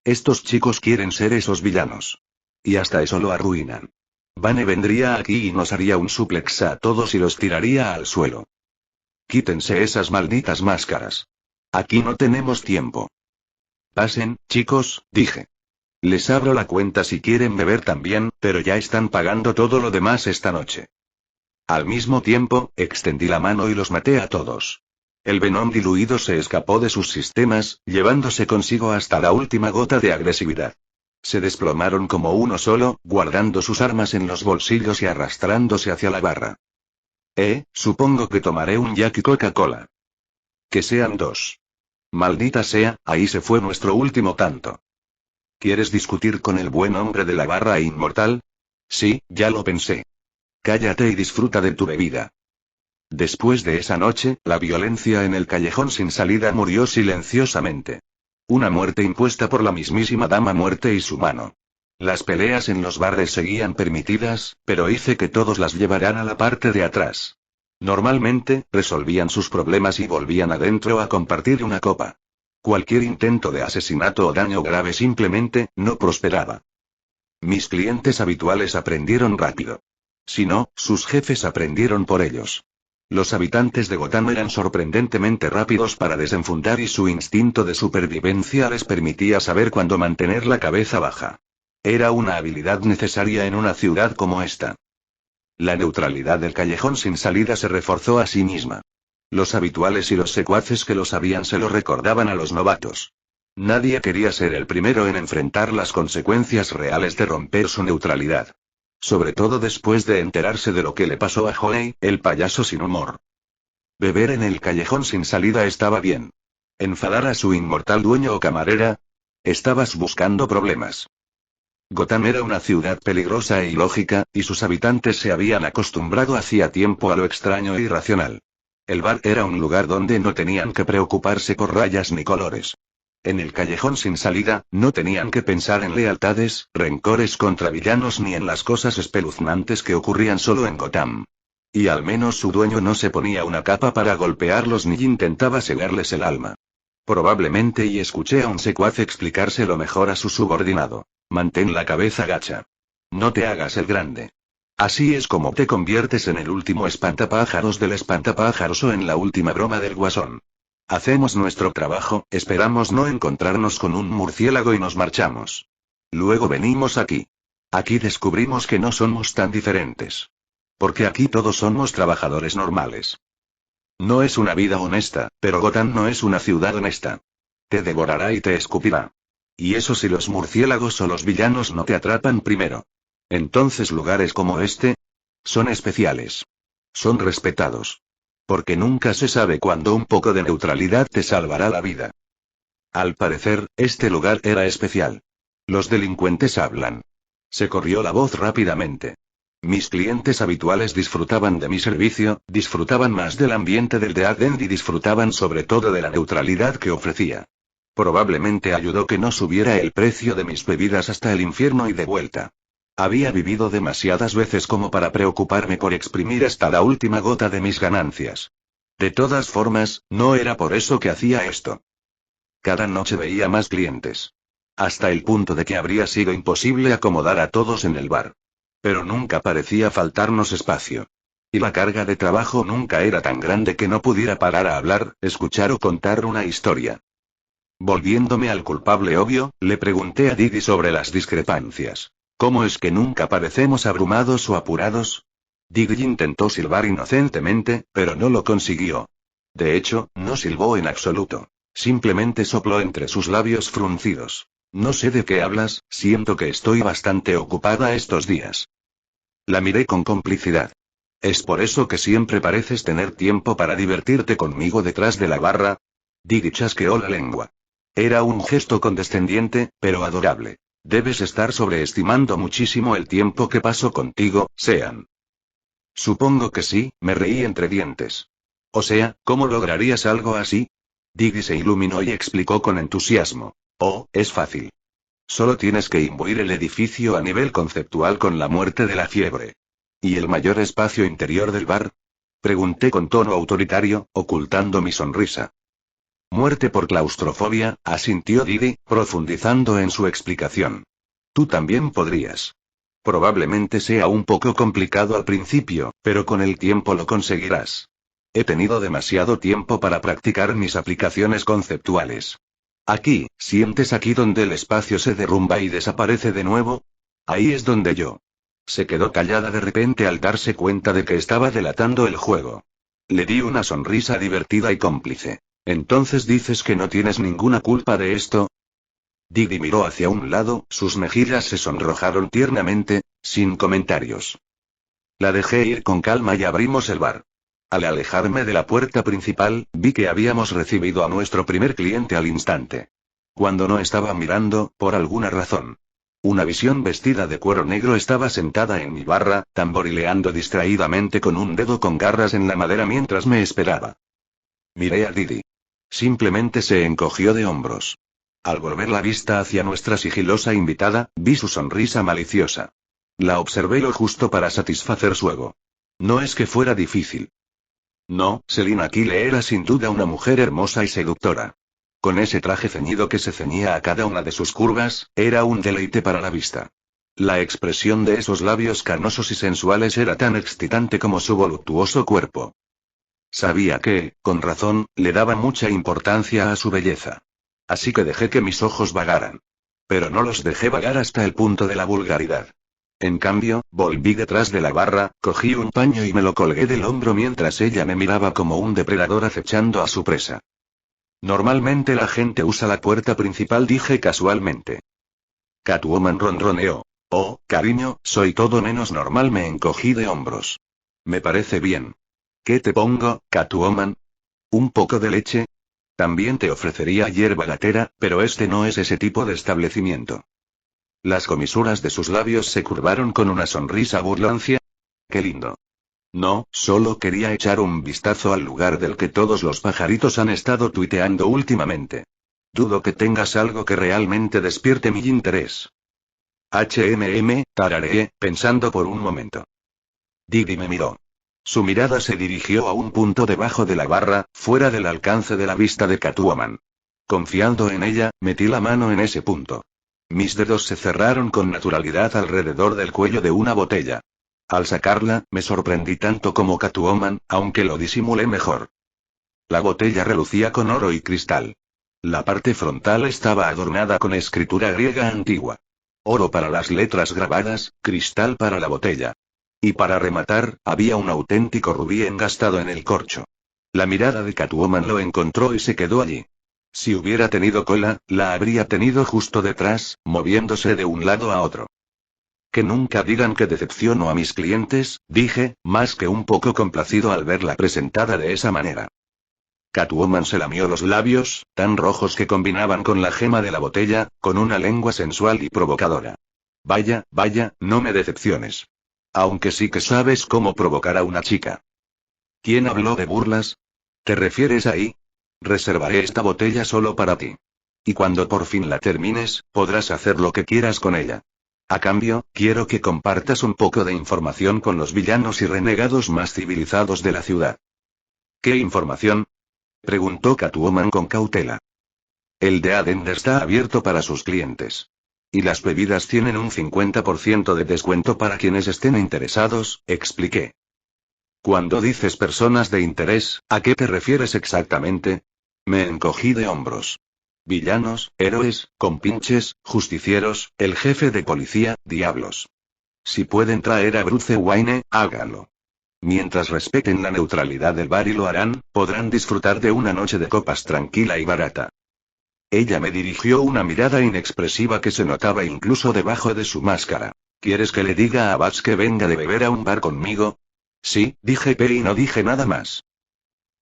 [SPEAKER 2] Estos chicos quieren ser esos villanos. Y hasta eso lo arruinan. Vane vendría aquí y nos haría un suplex a todos y los tiraría al suelo. Quítense esas malditas máscaras. Aquí no tenemos tiempo. Pasen, chicos, dije. Les abro la cuenta si quieren beber también, pero ya están pagando todo lo demás esta noche. Al mismo tiempo, extendí la mano y los maté a todos. El venom diluido se escapó de sus sistemas, llevándose consigo hasta la última gota de agresividad. Se desplomaron como uno solo, guardando sus armas en los bolsillos y arrastrándose hacia la barra. Supongo que tomaré un Jack y Coca-Cola. Que sean 2. Maldita sea, ahí se fue nuestro último tanto. ¿Quieres discutir con el buen hombre de la barra inmortal? Sí, ya lo pensé. Cállate y disfruta de tu bebida. Después de esa noche, la violencia en el callejón sin salida murió silenciosamente. Una muerte impuesta por la mismísima Dama Muerte y su mano. Las peleas en los bares seguían permitidas, pero hice que todos las llevaran a la parte de atrás. Normalmente, resolvían sus problemas y volvían adentro a compartir una copa. Cualquier intento de asesinato o daño grave simplemente no prosperaba. Mis clientes habituales aprendieron rápido. Si no, sus jefes aprendieron por ellos. Los habitantes de Gotham eran sorprendentemente rápidos para desenfundar y su instinto de supervivencia les permitía saber cuándo mantener la cabeza baja. Era una habilidad necesaria en una ciudad como esta. La neutralidad del callejón sin salida se reforzó a sí misma. Los habituales y los secuaces que lo sabían se lo recordaban a los novatos. Nadie quería ser el primero en enfrentar las consecuencias reales de romper su neutralidad. Sobre todo después de enterarse de lo que le pasó a Joey, el payaso sin humor. Beber en el callejón sin salida estaba bien. ¿Enfadar a su inmortal dueño o camarera? Estabas buscando problemas. Gotham era una ciudad peligrosa e ilógica, y sus habitantes se habían acostumbrado hacía tiempo a lo extraño e irracional. El bar era un lugar donde no tenían que preocuparse por rayas ni colores. En el callejón sin salida, no tenían que pensar en lealtades, rencores contra villanos ni en las cosas espeluznantes que ocurrían solo en Gotham. Y al menos su dueño no se ponía una capa para golpearlos ni intentaba cegarles el alma. Probablemente y escuché a un secuaz explicárselo mejor a su subordinado. Mantén la cabeza gacha. No te hagas el grande. Así es como te conviertes en el último espantapájaros del espantapájaros o en la última broma del guasón. Hacemos nuestro trabajo, esperamos no encontrarnos con un murciélago y nos marchamos. Luego venimos aquí. Aquí descubrimos que no somos tan diferentes. Porque aquí todos somos trabajadores normales. No es una vida honesta, pero Gotham no es una ciudad honesta. Te devorará y te escupirá. Y eso si los murciélagos o los villanos no te atrapan primero. Entonces lugares como este son especiales. Son respetados. Porque nunca se sabe cuándo un poco de neutralidad te salvará la vida. Al parecer, este lugar era especial. Los delincuentes hablan. Se corrió la voz rápidamente. Mis clientes habituales disfrutaban de mi servicio, disfrutaban más del ambiente del Dead End y disfrutaban sobre todo de la neutralidad que ofrecía. Probablemente ayudó que no subiera el precio de mis bebidas hasta el infierno y de vuelta. Había vivido demasiadas veces como para preocuparme por exprimir hasta la última gota de mis ganancias. De todas formas, no era por eso que hacía esto. Cada noche veía más clientes. Hasta el punto de que habría sido imposible acomodar a todos en el bar. Pero nunca parecía faltarnos espacio. Y la carga de trabajo nunca era tan grande que no pudiera parar a hablar, escuchar o contar una historia. Volviéndome al culpable obvio, le pregunté a Didi sobre las discrepancias. ¿Cómo es que nunca parecemos abrumados o apurados? Didi intentó silbar inocentemente, pero no lo consiguió. De hecho, no silbó en absoluto. Simplemente sopló entre sus labios fruncidos. No sé de qué hablas, siento que estoy bastante ocupada estos días. La miré con complicidad. ¿Es por eso que siempre pareces tener tiempo para divertirte conmigo detrás de la barra? Didi chasqueó la lengua. Era un gesto condescendiente, pero adorable. Debes estar sobreestimando muchísimo el tiempo que paso contigo, Sean. Supongo que sí, me reí entre dientes. O sea, ¿cómo lograrías algo así? Didi se iluminó y explicó con entusiasmo. Oh, es fácil. Solo tienes que imbuir el edificio a nivel conceptual con la muerte de la fiebre. ¿Y el mayor espacio interior del bar? Pregunté con tono autoritario, ocultando mi sonrisa. Muerte por claustrofobia, asintió Didi, profundizando en su explicación. Tú también podrías. Probablemente sea un poco complicado al principio, pero con el tiempo lo conseguirás. He tenido demasiado tiempo para practicar mis aplicaciones conceptuales. Aquí, ¿sientes aquí donde el espacio se derrumba y desaparece de nuevo? Ahí es donde yo. Se quedó callada de repente al darse cuenta de que estaba delatando el juego. Le di una sonrisa divertida y cómplice. ¿Entonces dices que no tienes ninguna culpa de esto? Didi miró hacia un lado, sus mejillas se sonrojaron tiernamente, sin comentarios. La dejé ir con calma y abrimos el bar. Al alejarme de la puerta principal, vi que habíamos recibido a nuestro primer cliente al instante. Cuando no estaba mirando, por alguna razón. Una visión vestida de cuero negro estaba sentada en mi barra, tamborileando distraídamente con un dedo con garras en la madera mientras me esperaba. Miré a Didi. Simplemente se encogió de hombros. Al volver la vista hacia nuestra sigilosa invitada, vi su sonrisa maliciosa. La observé lo justo para satisfacer su ego. No es que fuera difícil. No, Selina Kyle era sin duda una mujer hermosa y seductora. Con ese traje ceñido que se ceñía a cada una de sus curvas, era un deleite para la vista. La expresión de esos labios carnosos y sensuales era tan excitante como su voluptuoso cuerpo. Sabía que, con razón, le daba mucha importancia a su belleza. Así que dejé que mis ojos vagaran. Pero no los dejé vagar hasta el punto de la vulgaridad. En cambio, volví detrás de la barra, cogí un paño y me lo colgué del hombro mientras ella me miraba como un depredador acechando a su presa. Normalmente la gente usa la puerta principal, dije casualmente. Catwoman ronroneó. Oh, cariño, soy todo menos normal, me encogí de hombros. Me parece bien. ¿Qué te pongo, Catwoman? ¿Un poco de leche? También te ofrecería hierba latera, pero este no es ese tipo de establecimiento. Las comisuras de sus labios se curvaron con una sonrisa burlancia. ¡Qué lindo! No, solo quería echar un vistazo al lugar del que todos los pajaritos han estado tuiteando últimamente. Dudo que tengas algo que realmente despierte mi interés. Tarareé, pensando por un momento. Didi me miró. Su mirada se dirigió a un punto debajo de la barra, fuera del alcance de la vista de Catwoman. Confiando en ella, metí la mano en ese punto. Mis dedos se cerraron con naturalidad alrededor del cuello de una botella. Al sacarla, me sorprendí tanto como Catwoman, aunque lo disimulé mejor. La botella relucía con oro y cristal. La parte frontal estaba adornada con escritura griega antigua. Oro para las letras grabadas, cristal para la botella. Y para rematar, había un auténtico rubí engastado en el corcho. La mirada de Catwoman lo encontró y se quedó allí. Si hubiera tenido cola, la habría tenido justo detrás, moviéndose de un lado a otro. Que nunca digan que decepciono a mis clientes, dije, más que un poco complacido al verla presentada de esa manera. Catwoman se lamió los labios, tan rojos que combinaban con la gema de la botella, con una lengua sensual y provocadora. Vaya, vaya, no me decepciones. Aunque sí que sabes cómo provocar a una chica. ¿Quién habló de burlas? ¿Te refieres ahí? Reservaré esta botella solo para ti. Y cuando por fin la termines, podrás hacer lo que quieras con ella. A cambio, quiero que compartas un poco de información con los villanos y renegados más civilizados de la ciudad. ¿Qué información? Preguntó Catwoman con cautela. El de Aden está abierto para sus clientes. Y las bebidas tienen un 50% de descuento para quienes estén interesados, expliqué. Cuando dices personas de interés, ¿a qué te refieres exactamente? Me encogí de hombros. Villanos, héroes, compinches, justicieros, el jefe de policía, diablos. Si pueden traer a Bruce Wayne, háganlo. Mientras respeten la neutralidad del bar y lo harán, podrán disfrutar de una noche de copas tranquila y barata. Ella me dirigió una mirada inexpresiva que se notaba incluso debajo de su máscara. ¿Quieres que le diga a Bats que venga de beber a un bar conmigo? Sí, dije y no dije nada más.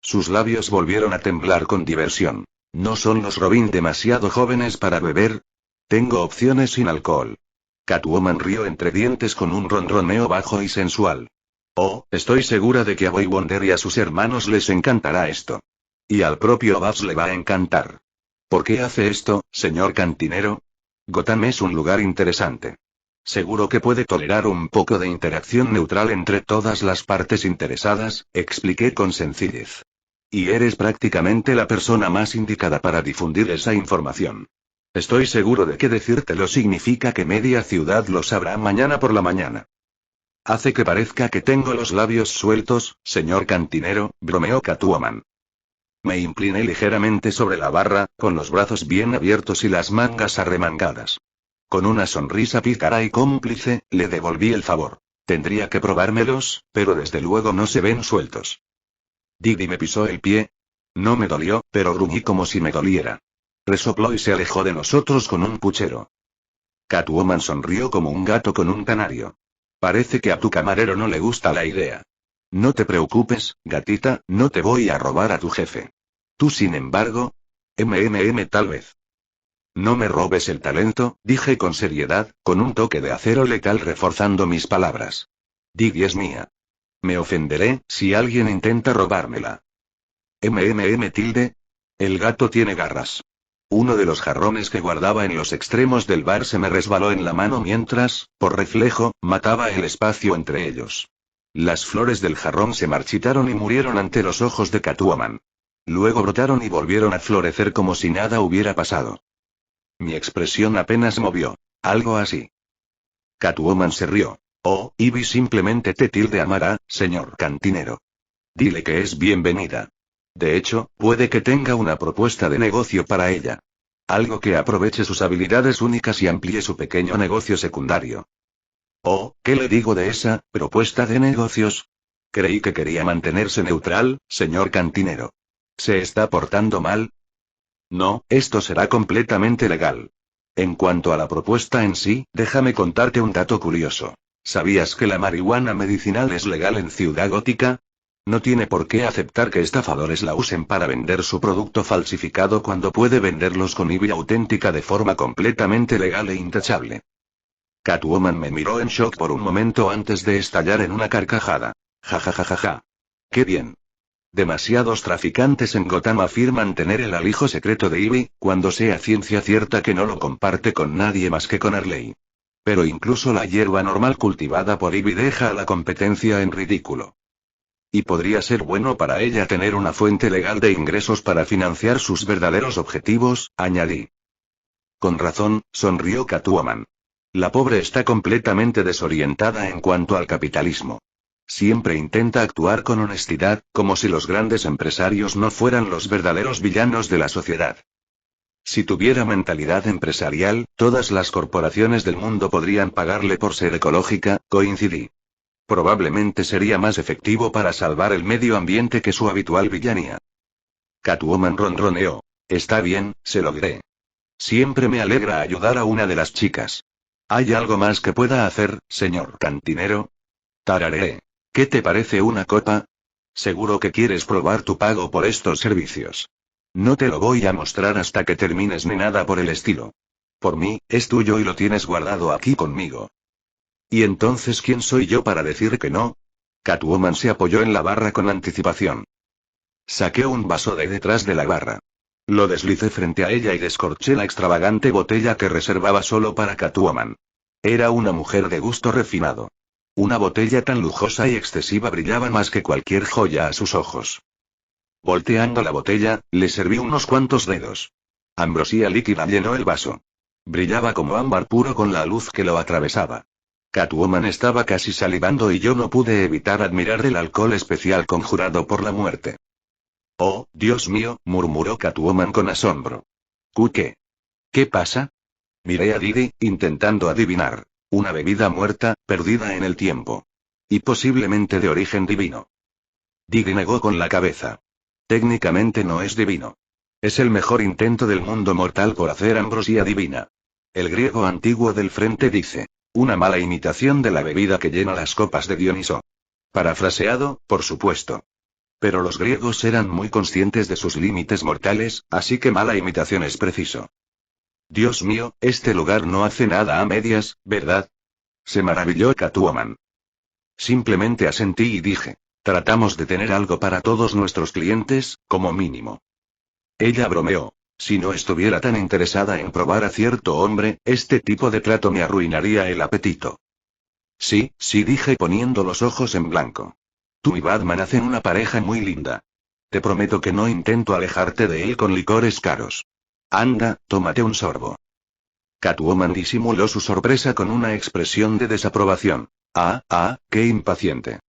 [SPEAKER 2] Sus labios volvieron a temblar con diversión. ¿No son los Robin demasiado jóvenes para beber? Tengo opciones sin alcohol. Catwoman rió entre dientes con un ronroneo bajo y sensual. Oh, estoy segura de que a Boy Wonder y a sus hermanos les encantará esto. Y al propio Babs le va a encantar. ¿Por qué hace esto, señor cantinero? Gotham es un lugar interesante. Seguro que puede tolerar un poco de interacción neutral entre todas las partes interesadas, expliqué con sencillez. Y eres prácticamente la persona más indicada para difundir esa información. Estoy seguro de que decírtelo significa que media ciudad lo sabrá mañana por la mañana. Hace que parezca que tengo los labios sueltos, señor cantinero, bromeó Catwoman. Me incliné ligeramente sobre la barra, con los brazos bien abiertos y las mangas arremangadas. Con una sonrisa pícara y cómplice, le devolví el favor. Tendría que probármelos, pero desde luego no se ven sueltos. Didi me pisó el pie. No me dolió, pero gruñí como si me doliera. Resopló y se alejó de nosotros con un puchero. Catwoman sonrió como un gato con un canario. Parece que a tu camarero no le gusta la idea. No te preocupes, gatita, no te voy a robar a tu jefe. Tú sin embargo... tal vez. No me robes el talento, dije con seriedad, con un toque de acero letal reforzando mis palabras. Didi es mía. Me ofenderé, si alguien intenta robármela. El gato tiene garras. Uno de los jarrones que guardaba en los extremos del bar se me resbaló en la mano mientras, por reflejo, mataba el espacio entre ellos. Las flores del jarrón se marchitaron y murieron ante los ojos de Catwoman. Luego brotaron y volvieron a florecer como si nada hubiera pasado. Mi expresión apenas movió. Algo así. Catwoman se rió. Oh, Ivy simplemente te amará, señor cantinero. Dile que es bienvenida. De hecho, puede que tenga una propuesta de negocio para ella. Algo que aproveche sus habilidades únicas y amplíe su pequeño negocio secundario. Oh, ¿qué le digo de esa propuesta de negocios? Creí que quería mantenerse neutral, señor cantinero. ¿Se está portando mal? No, esto será completamente legal. En cuanto a la propuesta en sí, déjame contarte un dato curioso. ¿Sabías que la marihuana medicinal es legal en Ciudad Gótica? No tiene por qué aceptar que estafadores la usen para vender su producto falsificado cuando puede venderlos con IBI auténtica de forma completamente legal e intachable. Catwoman me miró en shock por un momento antes de estallar en una carcajada. Ja ja ja ja ja. ¡Qué bien! Demasiados traficantes en Gotham afirman tener el alijo secreto de Ivy, cuando sea ciencia cierta que no lo comparte con nadie más que con Harley. Pero incluso la hierba normal cultivada por Ivy deja a la competencia en ridículo. Y podría ser bueno para ella tener una fuente legal de ingresos para financiar sus verdaderos objetivos, añadí. Con razón, sonrió Catwoman. La pobre está completamente desorientada en cuanto al capitalismo. Siempre intenta actuar con honestidad, como si los grandes empresarios no fueran los verdaderos villanos de la sociedad. Si tuviera mentalidad empresarial, todas las corporaciones del mundo podrían pagarle por ser ecológica, coincidí. Probablemente sería más efectivo para salvar el medio ambiente que su habitual villanía. Catwoman ronroneó. Está bien, se lo diré. Siempre me alegra ayudar a una de las chicas. ¿Hay algo más que pueda hacer, señor cantinero? Tarareé. ¿Qué te parece una copa? Seguro que quieres probar tu pago por estos servicios. No te lo voy a mostrar hasta que termines ni nada por el estilo. Por mí, es tuyo y lo tienes guardado aquí conmigo. ¿Y entonces quién soy yo para decir que no? Catwoman se apoyó en la barra con anticipación. Saqué un vaso de detrás de la barra. Lo deslicé frente a ella y descorché la extravagante botella que reservaba solo para Catwoman. Era una mujer de gusto refinado. Una botella tan lujosa y excesiva brillaba más que cualquier joya a sus ojos. Volteando la botella, le serví unos cuantos dedos. Ambrosía líquida llenó el vaso. Brillaba como ámbar puro con la luz que lo atravesaba. Catwoman estaba casi salivando y yo no pude evitar admirar el alcohol especial conjurado por la muerte. Oh, Dios mío, murmuró Catwoman con asombro. ¿Qué? ¿Qué pasa? Miré a Didi, intentando adivinar. Una bebida muerta, perdida en el tiempo. Y posiblemente de origen divino. Didi negó con la cabeza. Técnicamente no es divino. Es el mejor intento del mundo mortal por hacer ambrosía divina. El griego antiguo del frente dice. Una mala imitación de la bebida que llena las copas de Dioniso. Parafraseado, por supuesto. Pero los griegos eran muy conscientes de sus límites mortales, así que mala imitación es preciso. Dios mío, este lugar no hace nada a medias, ¿verdad? Se maravilló Catwoman. Simplemente asentí y dije. Tratamos de tener algo para todos nuestros clientes, como mínimo. Ella bromeó. Si no estuviera tan interesada en probar a cierto hombre, este tipo de trato me arruinaría el apetito. Sí, dije poniendo los ojos en blanco. Tú y Batman hacen una pareja muy linda. Te prometo que no intento alejarte de él con licores caros. Anda, tómate un sorbo. Catwoman disimuló su sorpresa con una expresión de desaprobación. Qué impaciente.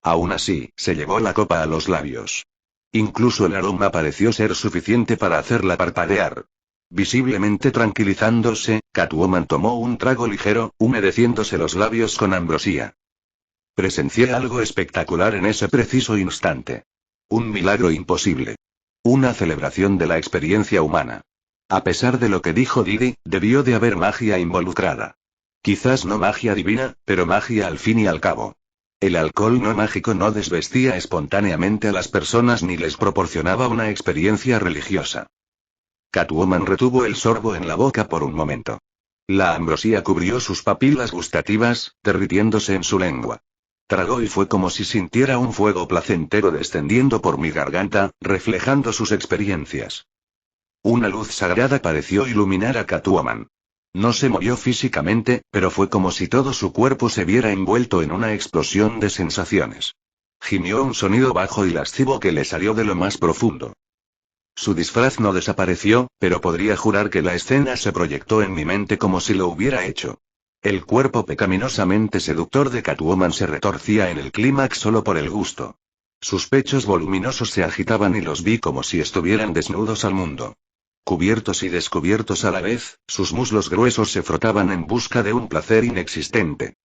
[SPEAKER 2] Aún así, se llevó la copa a los labios. Incluso el aroma pareció ser suficiente para hacerla parpadear. Visiblemente tranquilizándose, Catwoman tomó un trago ligero, humedeciéndose los labios con ambrosía. Presencié algo espectacular en ese preciso instante. Un milagro imposible. Una celebración de la experiencia humana. A pesar de lo que dijo Didi, debió de haber magia involucrada. Quizás no magia divina, pero magia al fin y al cabo. El alcohol no mágico no desvestía espontáneamente a las personas ni les proporcionaba una experiencia religiosa. Catwoman retuvo el sorbo en la boca por un momento. La ambrosía cubrió sus papilas gustativas, derritiéndose en su lengua. Tragó y fue como si sintiera un fuego placentero descendiendo por mi garganta, reflejando sus experiencias. Una luz sagrada pareció iluminar a Catwoman. No se movió físicamente, pero fue como si todo su cuerpo se viera envuelto en una explosión de sensaciones. Gimió un sonido bajo y lascivo que le salió de lo más profundo. Su disfraz no desapareció, pero podría jurar que la escena se proyectó en mi mente como si lo hubiera hecho. El cuerpo pecaminosamente seductor de Catwoman se retorcía en el clímax solo por el gusto. Sus pechos voluminosos se agitaban y los vi como si estuvieran desnudos al mundo. Cubiertos y descubiertos a la vez, sus muslos gruesos se frotaban en busca de un placer inexistente.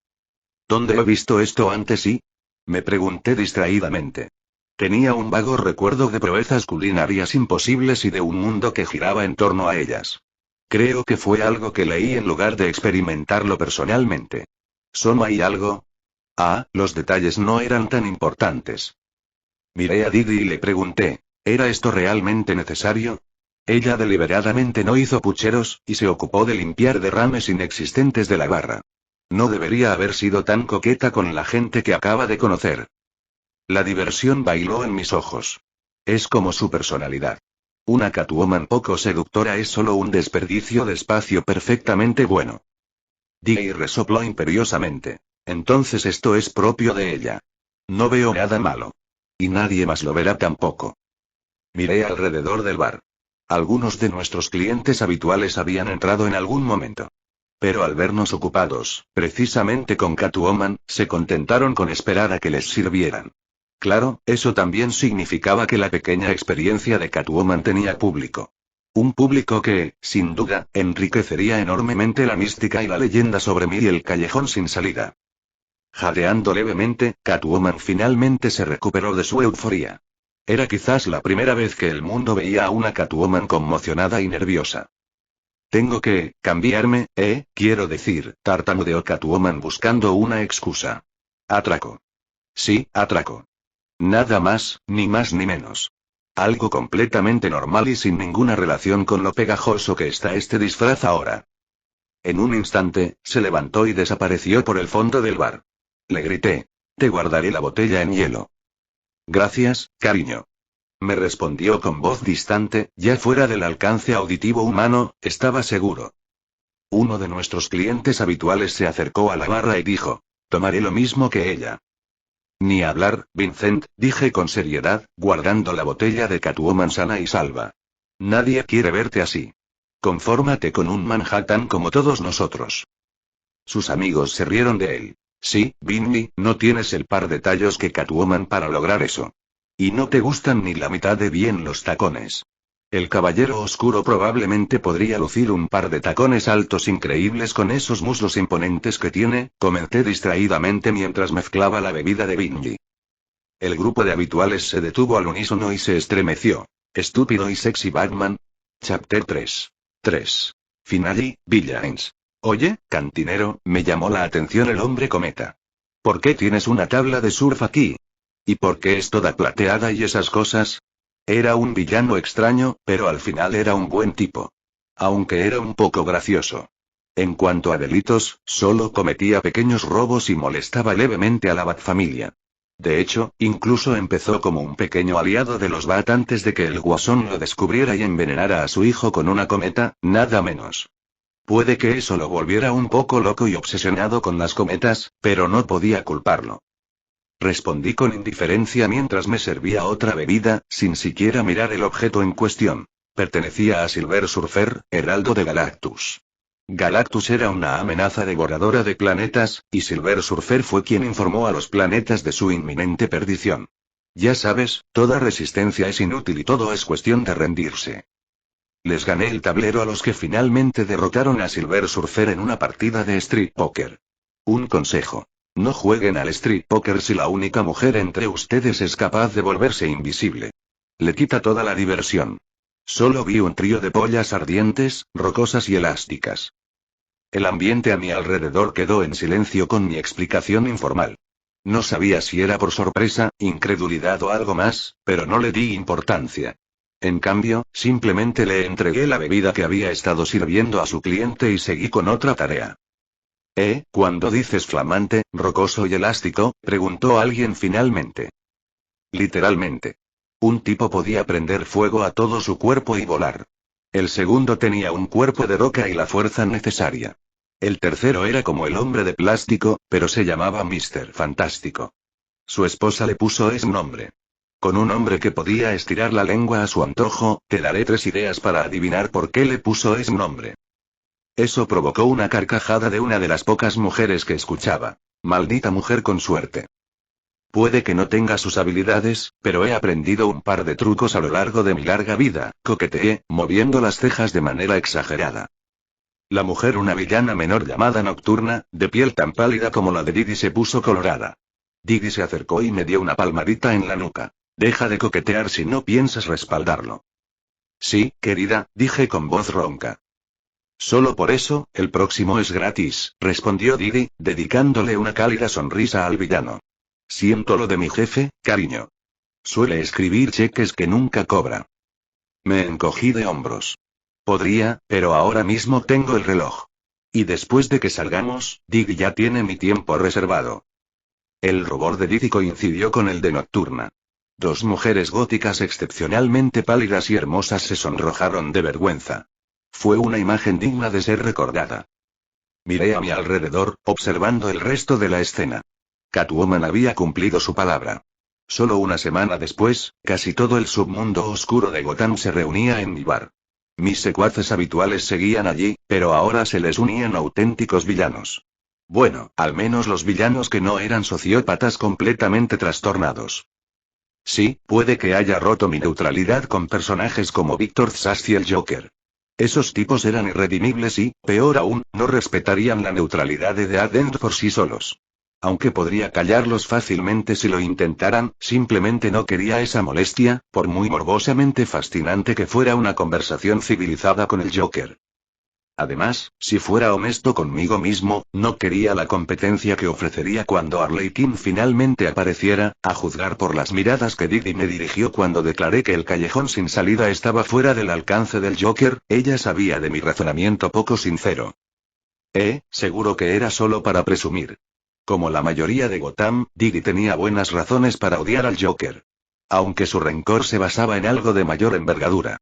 [SPEAKER 2] ¿Dónde he visto esto antes y? Me pregunté distraídamente. Tenía un vago recuerdo de proezas culinarias imposibles y de un mundo que giraba en torno a ellas. Creo que fue algo que leí en lugar de experimentarlo personalmente. ¿Solo hay algo? Los detalles no eran tan importantes. Miré a Didi y le pregunté, ¿era esto realmente necesario? Ella deliberadamente no hizo pucheros, y se ocupó de limpiar derrames inexistentes de la barra. No debería haber sido tan coqueta con la gente que acaba de conocer. La diversión bailó en mis ojos. Es como su personalidad. Una Catwoman poco seductora es solo un desperdicio de espacio perfectamente bueno. Didi resopló imperiosamente. Entonces esto es propio de ella. No veo nada malo. Y nadie más lo verá tampoco. Miré alrededor del bar. Algunos de nuestros clientes habituales habían entrado en algún momento. Pero al vernos ocupados, precisamente con Catwoman, se contentaron con esperar a que les sirvieran. Claro, eso también significaba que la pequeña experiencia de Catwoman tenía público. Un público que, sin duda, enriquecería enormemente la mística y la leyenda sobre mí y el callejón sin salida. Jadeando levemente, Catwoman finalmente se recuperó de su euforía. Era quizás la primera vez que el mundo veía a una Catwoman conmocionada y nerviosa. Tengo que cambiarme, quiero decir, tartamudeó Catwoman buscando una excusa. Atraco. Sí, atraco. Nada más ni menos. Algo completamente normal y sin ninguna relación con lo pegajoso que está este disfraz ahora. En un instante, se levantó y desapareció por el fondo del bar. Le grité. Te guardaré la botella en hielo. Gracias, cariño. Me respondió con voz distante, ya fuera del alcance auditivo humano, estaba seguro. Uno de nuestros clientes habituales se acercó a la barra y dijo, tomaré lo mismo que ella. Ni hablar, Vincent, dije con seriedad, guardando la botella de Catwoman sana y salva. Nadie quiere verte así. Confórmate con un Manhattan como todos nosotros. Sus amigos se rieron de él. Sí, Vinny, no tienes el par de tallos que Catwoman para lograr eso. Y no te gustan ni la mitad de bien los tacones. El caballero oscuro probablemente podría lucir un par de tacones altos increíbles con esos muslos imponentes que tiene, comenté distraídamente mientras mezclaba la bebida de Bingley. El grupo de habituales se detuvo al unísono y se estremeció. Estúpido y sexy Batman. Chapter 3. 3. Finale, Villains. Oye, cantinero, me llamó la atención el hombre cometa. ¿Por qué tienes una tabla de surf aquí? ¿Y por qué es toda plateada y esas cosas? Era un villano extraño, pero al final era un buen tipo. Aunque era un poco gracioso. En cuanto a delitos, solo cometía pequeños robos y molestaba levemente a la Batfamilia. De hecho, incluso empezó como un pequeño aliado de los Bat antes de que el Guasón lo descubriera y envenenara a su hijo con una cometa, nada menos. Puede que eso lo volviera un poco loco y obsesionado con las cometas, pero no podía culparlo. Respondí con indiferencia mientras me servía otra bebida, sin siquiera mirar el objeto en cuestión. Pertenecía a Silver Surfer, heraldo de Galactus. Galactus era una amenaza devoradora de planetas, y Silver Surfer fue quien informó a los planetas de su inminente perdición. Ya sabes, toda resistencia es inútil y todo es cuestión de rendirse. Les gané el tablero a los que finalmente derrotaron a Silver Surfer en una partida de Street Poker. Un consejo. No jueguen al Street Poker si la única mujer entre ustedes es capaz de volverse invisible. Le quita toda la diversión. Solo vi un trío de pollas ardientes, rocosas y elásticas. El ambiente a mi alrededor quedó en silencio con mi explicación informal. No sabía si era por sorpresa, incredulidad o algo más, pero no le di importancia. En cambio, simplemente le entregué la bebida que había estado sirviendo a su cliente y seguí con otra tarea. Cuando dices flamante, rocoso y elástico, preguntó alguien finalmente. Literalmente. Un tipo podía prender fuego a todo su cuerpo y volar. El segundo tenía un cuerpo de roca y la fuerza necesaria. El tercero era como el hombre de plástico, pero se llamaba Mr. Fantástico. Su esposa le puso ese nombre. Con un hombre que podía estirar la lengua a su antojo, te daré 3 ideas para adivinar por qué le puso ese nombre. Eso provocó una carcajada de una de las pocas mujeres que escuchaba. Maldita mujer con suerte. Puede que no tenga sus habilidades, pero he aprendido un par de trucos a lo largo de mi larga vida, coqueteé, moviendo las cejas de manera exagerada. La mujer, una villana menor llamada Nocturna, de piel tan pálida como la de Didi, se puso colorada. Didi se acercó y me dio una palmadita en la nuca. Deja de coquetear si no piensas respaldarlo. Sí, querida, dije con voz ronca. Solo por eso, el próximo es gratis, respondió Didi, dedicándole una cálida sonrisa al villano. Siento lo de mi jefe, cariño. Suele escribir cheques que nunca cobra. Me encogí de hombros. Podría, pero ahora mismo tengo el reloj. Y después de que salgamos, Didi ya tiene mi tiempo reservado. El rubor de Didi coincidió con el de Nocturna. 2 mujeres góticas excepcionalmente pálidas y hermosas se sonrojaron de vergüenza. Fue una imagen digna de ser recordada. Miré a mi alrededor, observando el resto de la escena. Catwoman había cumplido su palabra. Solo una semana después, casi todo el submundo oscuro de Gotham se reunía en mi bar. Mis secuaces habituales seguían allí, pero ahora se les unían auténticos villanos. Bueno, al menos los villanos que no eran sociópatas completamente trastornados. Sí, puede que haya roto mi neutralidad con personajes como Victor Sass y el Joker. Esos tipos eran irredimibles y, peor aún, no respetarían la neutralidad de The Adent por sí solos. Aunque podría callarlos fácilmente si lo intentaran, simplemente no quería esa molestia, por muy morbosamente fascinante que fuera una conversación civilizada con el Joker. Además, si fuera honesto conmigo mismo, no quería la competencia que ofrecería cuando Harley Quinn finalmente apareciera, a juzgar por las miradas que Didi me dirigió cuando declaré que el callejón sin salida estaba fuera del alcance del Joker. Ella sabía de mi razonamiento poco sincero. Seguro que era solo para presumir. Como la mayoría de Gotham, Didi tenía buenas razones para odiar al Joker. Aunque su rencor se basaba en algo de mayor envergadura.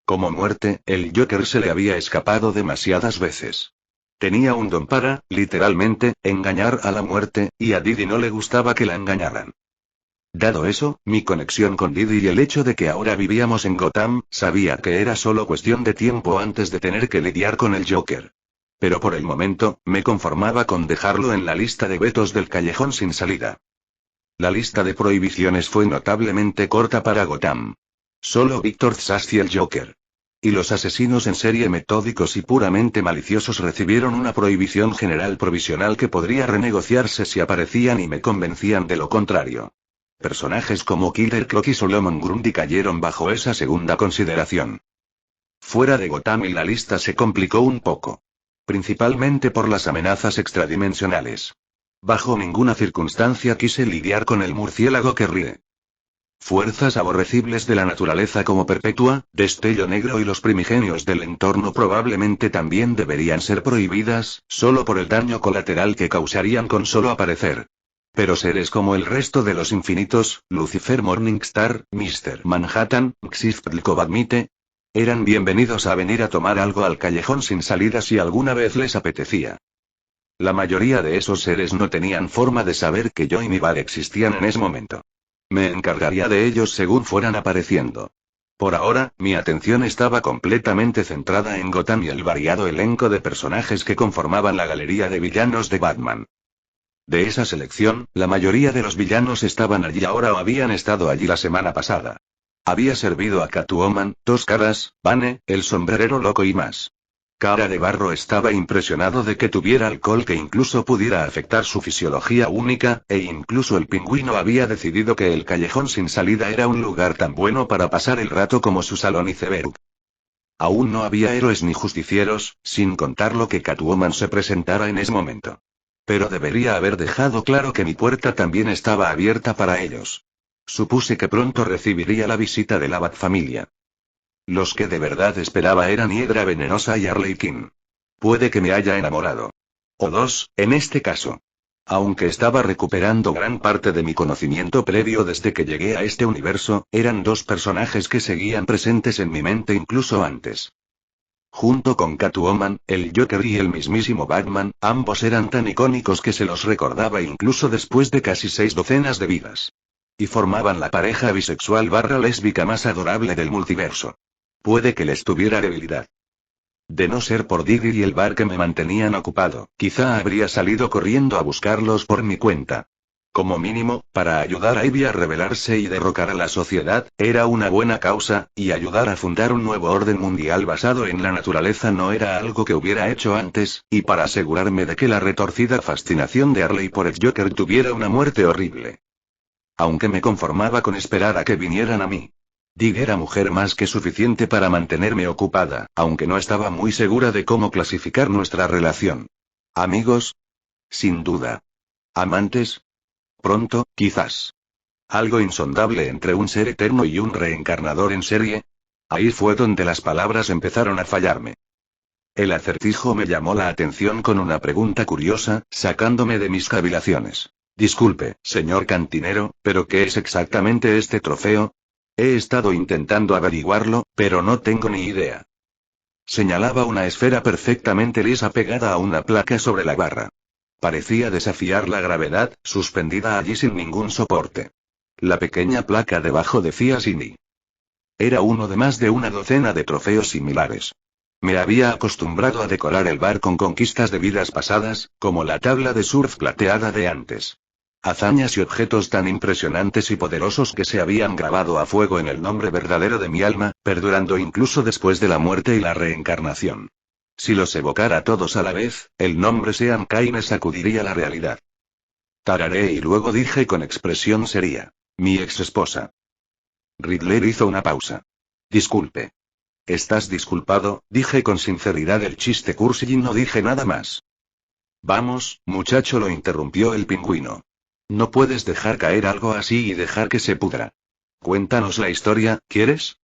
[SPEAKER 2] Como muerte, el Joker se le había escapado demasiadas veces. Tenía un don para, literalmente, engañar a la muerte, y a Didi no le gustaba que la engañaran. Dado eso, mi conexión con Didi y el hecho de que ahora vivíamos en Gotham, sabía que era solo cuestión de tiempo antes de tener que lidiar con el Joker. Pero por el momento, me conformaba con dejarlo en la lista de vetos del callejón sin salida. La lista de prohibiciones fue notablemente corta para Gotham. Solo Victor Sass y el Joker. Y los asesinos en serie metódicos y puramente maliciosos recibieron una prohibición general provisional que podría renegociarse si aparecían y me convencían de lo contrario. Personajes como Killer Croc y Solomon Grundy cayeron bajo esa segunda consideración. Fuera de Gotham y la lista se complicó un poco. Principalmente por las amenazas extradimensionales. Bajo ninguna circunstancia quise lidiar con el murciélago que ríe. Fuerzas aborrecibles de la naturaleza como Perpetua, Destello Negro y los primigenios del entorno probablemente también deberían ser prohibidas, solo por el daño colateral que causarían con solo aparecer. Pero seres como el resto de los infinitos, Lucifer Morningstar, Mr. Manhattan, Xyzptlkovatmite, eran bienvenidos a venir a tomar algo al callejón sin salida si alguna vez les apetecía. La mayoría de esos seres no tenían forma de saber que yo y mi bar existían en ese momento. Me encargaría de ellos según fueran apareciendo. Por ahora, mi atención estaba completamente centrada en Gotham y el variado elenco de personajes que conformaban la galería de villanos de Batman. De esa selección, la mayoría de los villanos estaban allí ahora o habían estado allí la semana pasada. Había servido a Catwoman, Dos Caras, Bane, el sombrerero loco y más. Cara de Barro estaba impresionado de que tuviera alcohol que incluso pudiera afectar su fisiología única, e incluso el Pingüino había decidido que el callejón sin salida era un lugar tan bueno para pasar el rato como su salón iceberg. Aún no había héroes ni justicieros, sin contar lo que Catwoman se presentara en ese momento. Pero debería haber dejado claro que mi puerta también estaba abierta para ellos. Supuse que pronto recibiría la visita de la Batfamilia. Los que de verdad esperaba eran Hiedra Venenosa y Harley Quinn. Puede que me haya enamorado. O dos, en este caso. Aunque estaba recuperando gran parte de mi conocimiento previo desde que llegué a este universo, eran dos personajes que seguían presentes en mi mente incluso antes. Junto con Catwoman, el Joker y el mismísimo Batman, ambos eran tan icónicos que se los recordaba incluso después de casi 6 docenas de vidas. Y formaban la pareja bisexual / lésbica más adorable del multiverso. Puede que les tuviera debilidad. De no ser por Diggy y el bar que me mantenían ocupado, quizá habría salido corriendo a buscarlos por mi cuenta. Como mínimo, para ayudar a Ivy a rebelarse y derrocar a la sociedad, era una buena causa, y ayudar a fundar un nuevo orden mundial basado en la naturaleza no era algo que hubiera hecho antes, y para asegurarme de que la retorcida fascinación de Harley por el Joker tuviera una muerte horrible. Aunque me conformaba con esperar a que vinieran a mí. Dig era mujer más que suficiente para mantenerme ocupada, aunque no estaba muy segura de cómo clasificar nuestra relación. ¿Amigos? Sin duda. ¿Amantes? Pronto, quizás. ¿Algo insondable entre un ser eterno y un reencarnador en serie? Ahí fue donde las palabras empezaron a fallarme. El acertijo me llamó la atención con una pregunta curiosa, sacándome de mis cavilaciones. Disculpe, señor cantinero, ¿pero qué es exactamente este trofeo? He estado intentando averiguarlo, pero no tengo ni idea. Señalaba una esfera perfectamente lisa pegada a una placa sobre la barra. Parecía desafiar la gravedad, suspendida allí sin ningún soporte. La pequeña placa debajo decía Cindy. Era uno de más de una docena de trofeos similares. Me había acostumbrado a decorar el bar con conquistas de vidas pasadas, como la tabla de surf plateada de antes. Hazañas y objetos tan impresionantes y poderosos que se habían grabado a fuego en el nombre verdadero de mi alma, perdurando incluso después de la muerte y la reencarnación. Si los evocara todos a la vez, el nombre Sean Kane sacudiría la realidad. Tararé y luego dije con expresión seria. Mi ex esposa. Riddler hizo una pausa. Disculpe. ¿Estás disculpado? Dije con sinceridad el chiste cursi y no dije nada más. Vamos, muchacho, lo interrumpió el Pingüino. No puedes dejar caer algo así y dejar que se pudra. Cuéntanos la historia, ¿quieres?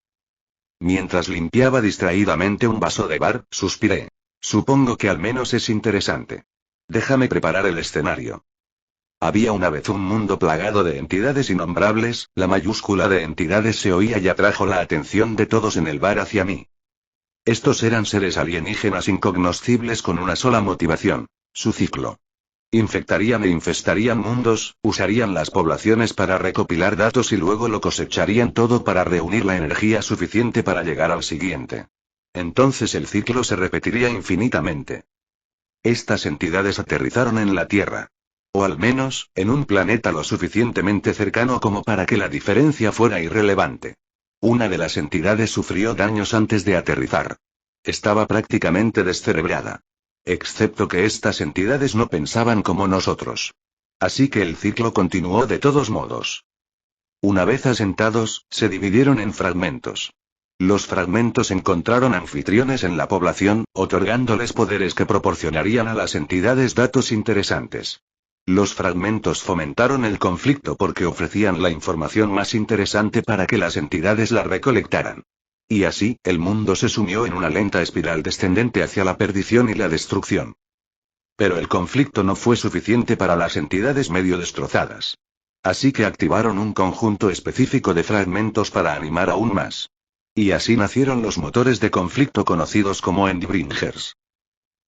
[SPEAKER 2] Mientras limpiaba distraídamente un vaso de bar, suspiré. Supongo que al menos es interesante. Déjame preparar el escenario. Había una vez un mundo plagado de entidades innombrables, la mayúscula de entidades se oía y atrajo la atención de todos en el bar hacia mí. Estos eran seres alienígenas incognoscibles con una sola motivación, su ciclo. Infectarían e infestarían mundos, usarían las poblaciones para recopilar datos y luego lo cosecharían todo para reunir la energía suficiente para llegar al siguiente. Entonces el ciclo se repetiría infinitamente. Estas entidades aterrizaron en la Tierra. O al menos, en un planeta lo suficientemente cercano como para que la diferencia fuera irrelevante. Una de las entidades sufrió daños antes de aterrizar. Estaba prácticamente descerebrada. Excepto que estas entidades no pensaban como nosotros. Así que el ciclo continuó de todos modos. Una vez asentados, se dividieron en fragmentos. Los fragmentos encontraron anfitriones en la población, otorgándoles poderes que proporcionarían a las entidades datos interesantes. Los fragmentos fomentaron el conflicto porque ofrecían la información más interesante para que las entidades la recolectaran. Y así, el mundo se sumió en una lenta espiral descendente hacia la perdición y la destrucción. Pero el conflicto no fue suficiente para las entidades medio destrozadas. Así que activaron un conjunto específico de fragmentos para animar aún más. Y así nacieron los motores de conflicto conocidos como Endbringers.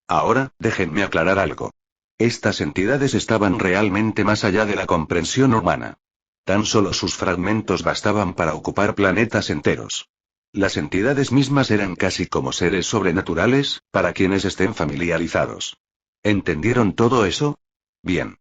[SPEAKER 2] Ahora, déjenme aclarar algo. Estas entidades estaban realmente más allá de la comprensión humana. Tan solo sus fragmentos bastaban para ocupar planetas enteros. Las entidades mismas eran casi como seres sobrenaturales, para quienes estén familiarizados. ¿Entendieron todo eso? Bien.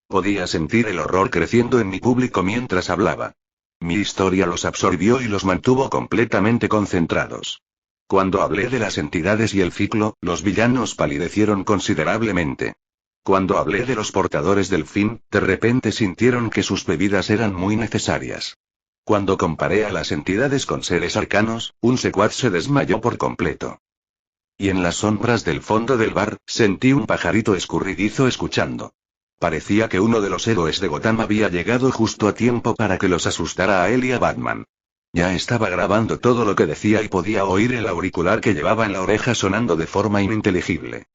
[SPEAKER 2] Podía sentir el horror creciendo en mi público mientras hablaba. Mi historia los absorbió y los mantuvo completamente concentrados. Cuando hablé de las entidades y el ciclo, los villanos palidecieron considerablemente. Cuando hablé de los portadores del fin, de repente sintieron que sus bebidas eran muy necesarias. Cuando comparé a las entidades con seres arcanos, un secuaz se desmayó por completo. Y en las sombras del fondo del bar, sentí un pajarito escurridizo escuchando. Parecía que uno de los héroes de Gotham había llegado justo a tiempo para que los asustara a él y a Batman. Ya estaba grabando todo lo que decía y podía oír el auricular que llevaba en la oreja sonando de forma ininteligible.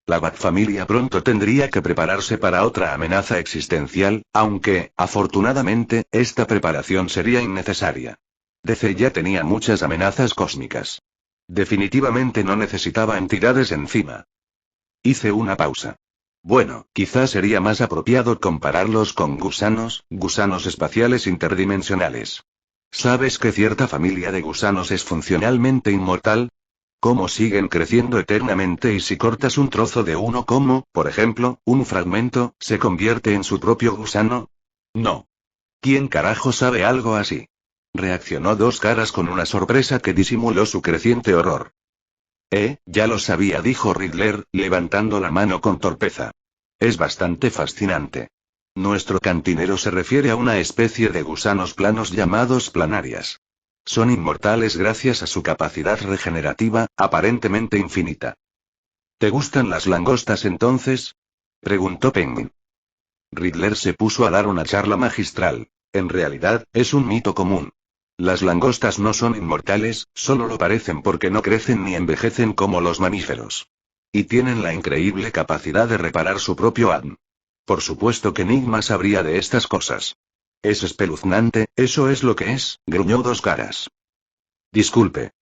[SPEAKER 2] La Batfamilia pronto tendría que prepararse para otra amenaza existencial, aunque, afortunadamente, esta preparación sería innecesaria. DC ya tenía muchas amenazas cósmicas. Definitivamente no necesitaba entidades encima. Hice una pausa. Bueno, quizás sería más apropiado compararlos con gusanos espaciales interdimensionales. ¿Sabes que cierta familia de gusanos es funcionalmente inmortal? ¿Cómo siguen creciendo eternamente y si cortas un trozo de uno como, por ejemplo, un fragmento, se convierte en su propio gusano? No. ¿Quién carajo sabe algo así? Reaccionó Dos Caras con una sorpresa que disimuló su creciente horror. Ya lo sabía, dijo Riddler, levantando la mano con torpeza. Es bastante fascinante. Nuestro cantinero se refiere a una especie de gusanos planos llamados planarias. Son inmortales gracias a su capacidad regenerativa, aparentemente infinita. ¿Te gustan las langostas entonces? Preguntó Penguin. Riddler se puso a dar una charla magistral. En realidad, es un mito común. Las langostas no son inmortales, solo lo parecen porque no crecen ni envejecen como los mamíferos. Y tienen la increíble capacidad de reparar su propio ADN. Por supuesto que Enigma sabría de estas cosas. Es espeluznante, eso es lo que es, gruñó Dos Caras. Disculpe.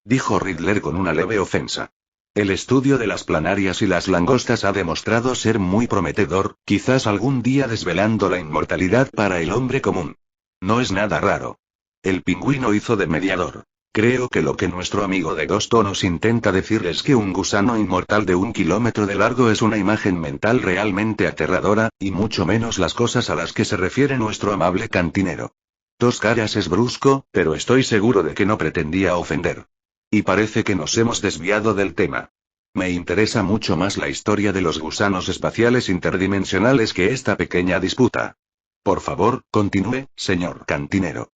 [SPEAKER 2] Dijo Riddler con una leve ofensa. El estudio de las planarias y las langostas ha demostrado ser muy prometedor, quizás algún día desvelando la inmortalidad para el hombre común. No es nada raro. El pingüino hizo de mediador. Creo que lo que nuestro amigo de dos tonos intenta decir es que un gusano inmortal de 1 kilómetro de largo es una imagen mental realmente aterradora, y mucho menos las cosas a las que se refiere nuestro amable cantinero. Dos Caras es brusco, pero estoy seguro de que no pretendía ofender. Y parece que nos hemos desviado del tema. Me interesa mucho más la historia de los gusanos espaciales interdimensionales que esta pequeña disputa. Por favor, continúe, señor cantinero.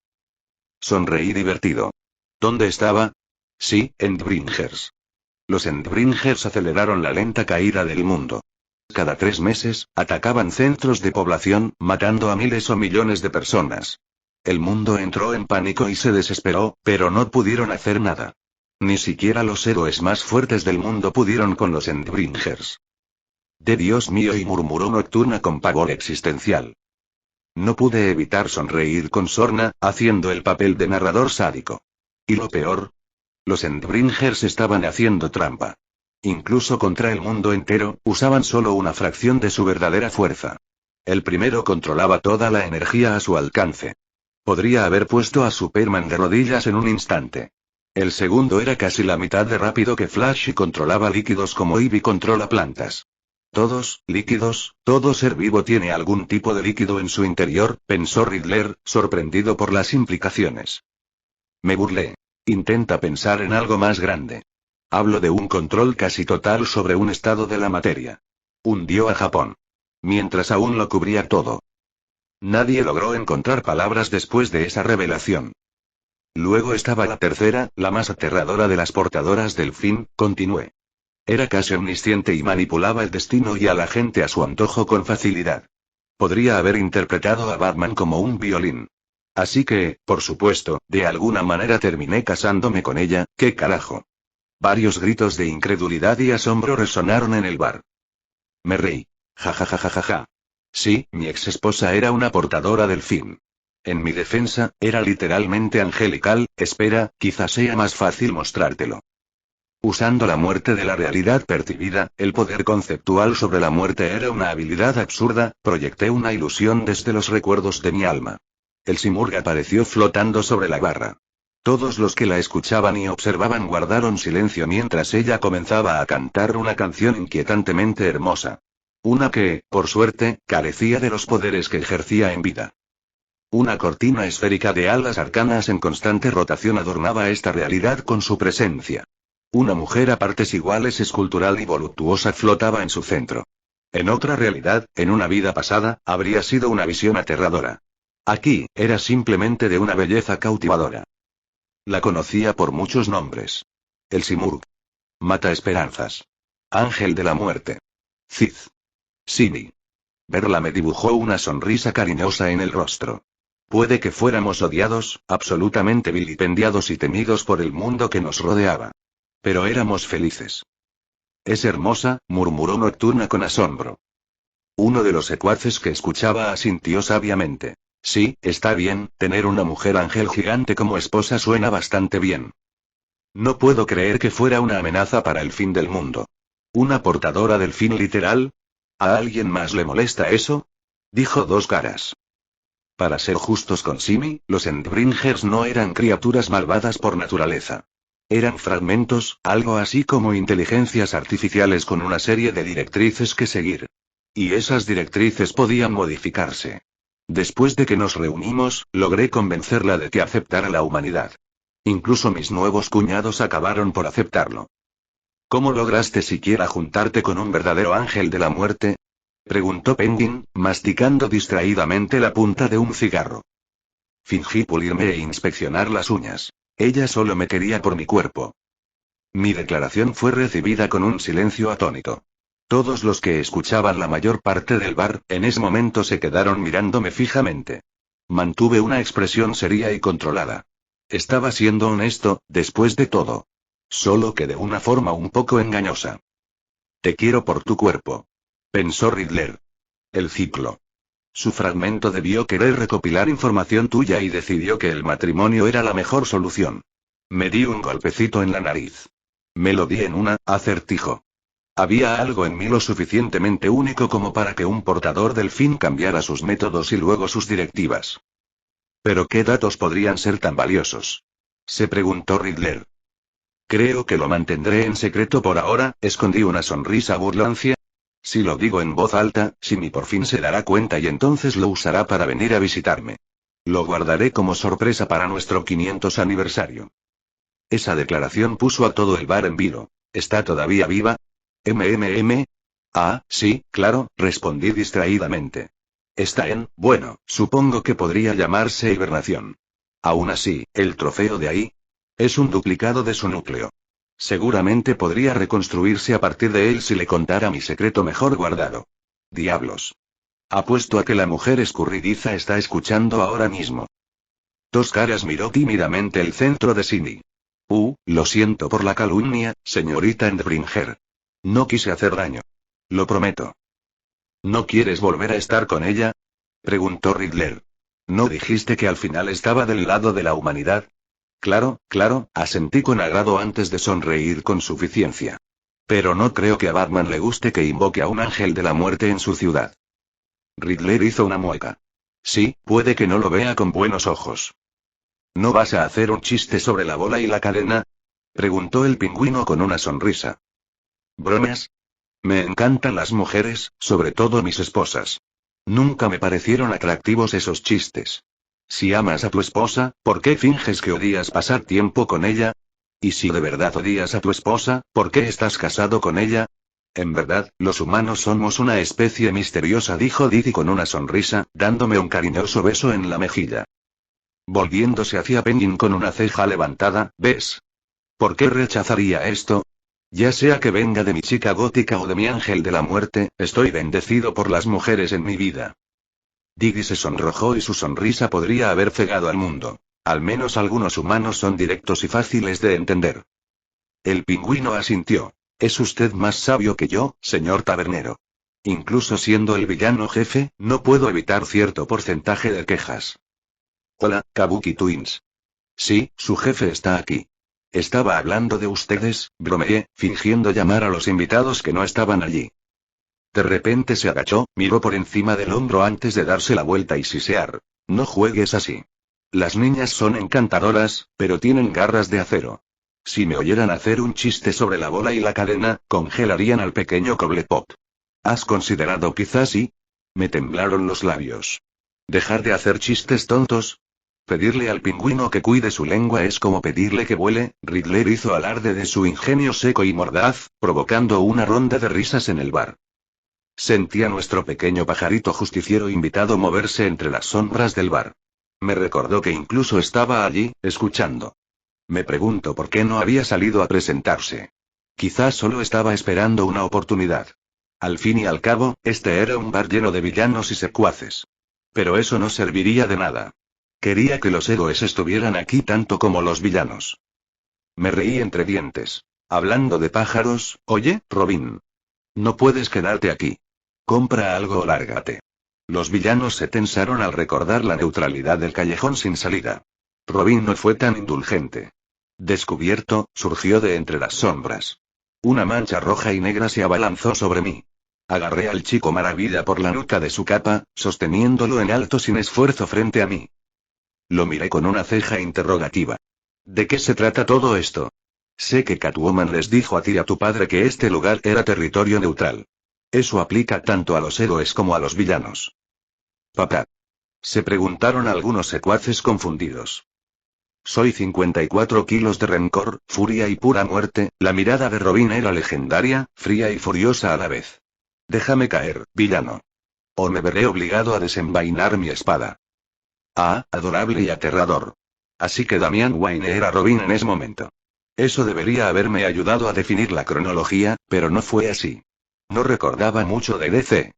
[SPEAKER 2] Sonreí divertido. ¿Dónde estaba? Sí, Endbringers. Los Endbringers aceleraron la lenta caída del mundo. Cada 3 meses, atacaban centros de población, matando a miles o millones de personas. El mundo entró en pánico y se desesperó, pero no pudieron hacer nada. Ni siquiera los héroes más fuertes del mundo pudieron con los Endbringers. De Dios mío, y murmuró Nocturna con pavor existencial. No pude evitar sonreír con sorna, haciendo el papel de narrador sádico. ¿Y lo peor? Los Endbringers estaban haciendo trampa. Incluso contra el mundo entero, usaban solo una fracción de su verdadera fuerza. El primero controlaba toda la energía a su alcance. Podría haber puesto a Superman de rodillas en un instante. El segundo era casi la mitad de rápido que Flash y controlaba líquidos como Ivy controla plantas. Todos, líquidos, todo ser vivo tiene algún tipo de líquido en su interior, pensó Riddler, sorprendido por las implicaciones. Me burlé. Intenta pensar en algo más grande. Hablo de un control casi total sobre un estado de la materia. Hundió a Japón. Mientras aún lo cubría todo. Nadie logró encontrar palabras después de esa revelación. Luego estaba la tercera, la más aterradora de las portadoras del fin, continué. Era casi omnisciente y manipulaba el destino y a la gente a su antojo con facilidad. Podría haber interpretado a Batman como un violín. Así que, por supuesto, de alguna manera terminé casándome con ella, ¿qué carajo? Varios gritos de incredulidad y asombro resonaron en el bar. Me reí. Ja ja ja ja ja ja. Sí, mi ex esposa era una portadora del fin. En mi defensa, era literalmente angelical. Espera, quizás sea más fácil mostrártelo. Usando la muerte de la realidad percibida, el poder conceptual sobre la muerte era una habilidad absurda, proyecté una ilusión desde los recuerdos de mi alma. El Simurg apareció flotando sobre la barra. Todos los que la escuchaban y observaban guardaron silencio mientras ella comenzaba a cantar una canción inquietantemente hermosa. Una que, por suerte, carecía de los poderes que ejercía en vida. Una cortina esférica de alas arcanas en constante rotación adornaba esta realidad con su presencia. Una mujer a partes iguales escultural y voluptuosa flotaba en su centro. En otra realidad, en una vida pasada, habría sido una visión aterradora. Aquí, era simplemente de una belleza cautivadora. La conocía por muchos nombres. El Simurg. Mata esperanzas. Ángel de la muerte. Cid. Simi. Verla me dibujó una sonrisa cariñosa en el rostro. Puede que fuéramos odiados, absolutamente vilipendiados y temidos por el mundo que nos rodeaba. Pero éramos felices. Es hermosa, murmuró Nocturna con asombro. Uno de los secuaces que escuchaba asintió sabiamente. Sí, está bien, tener una mujer ángel gigante como esposa suena bastante bien. No puedo creer que fuera una amenaza para el fin del mundo. ¿Una portadora del fin literal? ¿A alguien más le molesta eso? Dijo Dos Caras. Para ser justos con Simi, los Endbringers no eran criaturas malvadas por naturaleza. Eran fragmentos, algo así como inteligencias artificiales con una serie de directrices que seguir. Y esas directrices podían modificarse. Después de que nos reunimos, logré convencerla de que aceptara la humanidad. Incluso mis nuevos cuñados acabaron por aceptarlo. ¿Cómo lograste siquiera juntarte con un verdadero ángel de la muerte? Preguntó Penguin, masticando distraídamente la punta de un cigarro. Fingí pulirme e inspeccionar las uñas. Ella solo me quería por mi cuerpo. Mi declaración fue recibida con un silencio atónito. Todos los que escuchaban la mayor parte del bar, en ese momento se quedaron mirándome fijamente. Mantuve una expresión seria y controlada. Estaba siendo honesto, después de todo. Solo que de una forma un poco engañosa. Te quiero por tu cuerpo. Pensó Riddler. El ciclo. Su fragmento debió querer recopilar información tuya y decidió que el matrimonio era la mejor solución. Me di un golpecito en la nariz. Me lo di en una, acertijo. Había algo en mí lo suficientemente único como para que un portador del fin cambiara sus métodos y luego sus directivas. ¿Pero qué datos podrían ser tan valiosos? Se preguntó Riddler. Creo que lo mantendré en secreto por ahora, escondí una sonrisa burlancia. Si lo digo en voz alta, Simi por fin se dará cuenta y entonces lo usará para venir a visitarme. Lo guardaré como sorpresa para nuestro 500 aniversario. Esa declaración puso a todo el bar en vilo. ¿Está todavía viva? Ah, sí, claro, respondí distraídamente. Está bueno, supongo que podría llamarse hibernación. Aún así, el trofeo de ahí es un duplicado de su núcleo. Seguramente podría reconstruirse a partir de él si le contara mi secreto mejor guardado. Diablos. Apuesto a que la mujer escurridiza está escuchando ahora mismo. Dos Caras miró tímidamente el centro de Simi. Lo siento por la calumnia, señorita Endbringer. No quise hacer daño. Lo prometo. ¿No quieres volver a estar con ella? Preguntó Riddler. ¿No dijiste que al final estaba del lado de la humanidad? Claro, asentí con agrado antes de sonreír con suficiencia. Pero no creo que a Batman le guste que invoque a un ángel de la muerte en su ciudad. Riddler hizo una mueca. Sí, puede que no lo vea con buenos ojos. ¿No vas a hacer un chiste sobre la bola y la cadena? Preguntó el pingüino con una sonrisa. ¿Bromas? Me encantan las mujeres, sobre todo mis esposas. Nunca me parecieron atractivos esos chistes. Si amas a tu esposa, ¿por qué finges que odias pasar tiempo con ella? Y si de verdad odias a tu esposa, ¿por qué estás casado con ella? En verdad, los humanos somos una especie misteriosa, dijo Didi con una sonrisa, dándome un cariñoso beso en la mejilla. Volviéndose hacia Penguin con una ceja levantada, ¿ves? ¿Por qué rechazaría esto? Ya sea que venga de mi chica gótica o de mi ángel de la muerte, estoy bendecido por las mujeres en mi vida. Diggy se sonrojó y su sonrisa podría haber cegado al mundo. Al menos algunos humanos son directos y fáciles de entender. El pingüino asintió. Es usted más sabio que yo, señor tabernero. Incluso siendo el villano jefe, no puedo evitar cierto porcentaje de quejas. Hola, Kabuki Twins. Sí, su jefe está aquí. Estaba hablando de ustedes, bromeé, fingiendo llamar a los invitados que no estaban allí. De repente se agachó, miró por encima del hombro antes de darse la vuelta y sisear. No juegues así. Las niñas son encantadoras, pero tienen garras de acero. Si me oyeran hacer un chiste sobre la bola y la cadena, congelarían al pequeño Cobblepot. ¿Has considerado quizás sí? Me temblaron los labios. ¿Dejar de hacer chistes tontos? Pedirle al pingüino que cuide su lengua es como pedirle que vuele. Riddler hizo alarde de su ingenio seco y mordaz, provocando una ronda de risas en el bar. Sentía nuestro pequeño pajarito justiciero invitado moverse entre las sombras del bar. Me recordó que incluso estaba allí, escuchando. Me pregunto por qué no había salido a presentarse. Quizás solo estaba esperando una oportunidad. Al fin y al cabo, este era un bar lleno de villanos y secuaces. Pero eso no serviría de nada. Quería que los héroes estuvieran aquí tanto como los villanos. Me reí entre dientes. Hablando de pájaros, oye, Robin. No puedes quedarte aquí. Compra algo o lárgate. Los villanos se tensaron al recordar la neutralidad del callejón sin salida. Robin no fue tan indulgente. Descubierto, surgió de entre las sombras. Una mancha roja y negra se abalanzó sobre mí. Agarré al chico maravilla por la nuca de su capa, sosteniéndolo en alto sin esfuerzo frente a mí. Lo miré con una ceja interrogativa. ¿De qué se trata todo esto? Sé que Catwoman les dijo a ti y a tu padre que este lugar era territorio neutral. Eso aplica tanto a los héroes como a los villanos. Papá. Se preguntaron algunos secuaces confundidos. Soy 54 kilos de rencor, furia y pura muerte. La mirada de Robin era legendaria, fría y furiosa a la vez. Déjame caer, villano. O me veré obligado a desenvainar mi espada. Ah, adorable y aterrador. Así que Damian Wayne era Robin en ese momento. Eso debería haberme ayudado a definir la cronología, pero no fue así. No recordaba mucho de DC.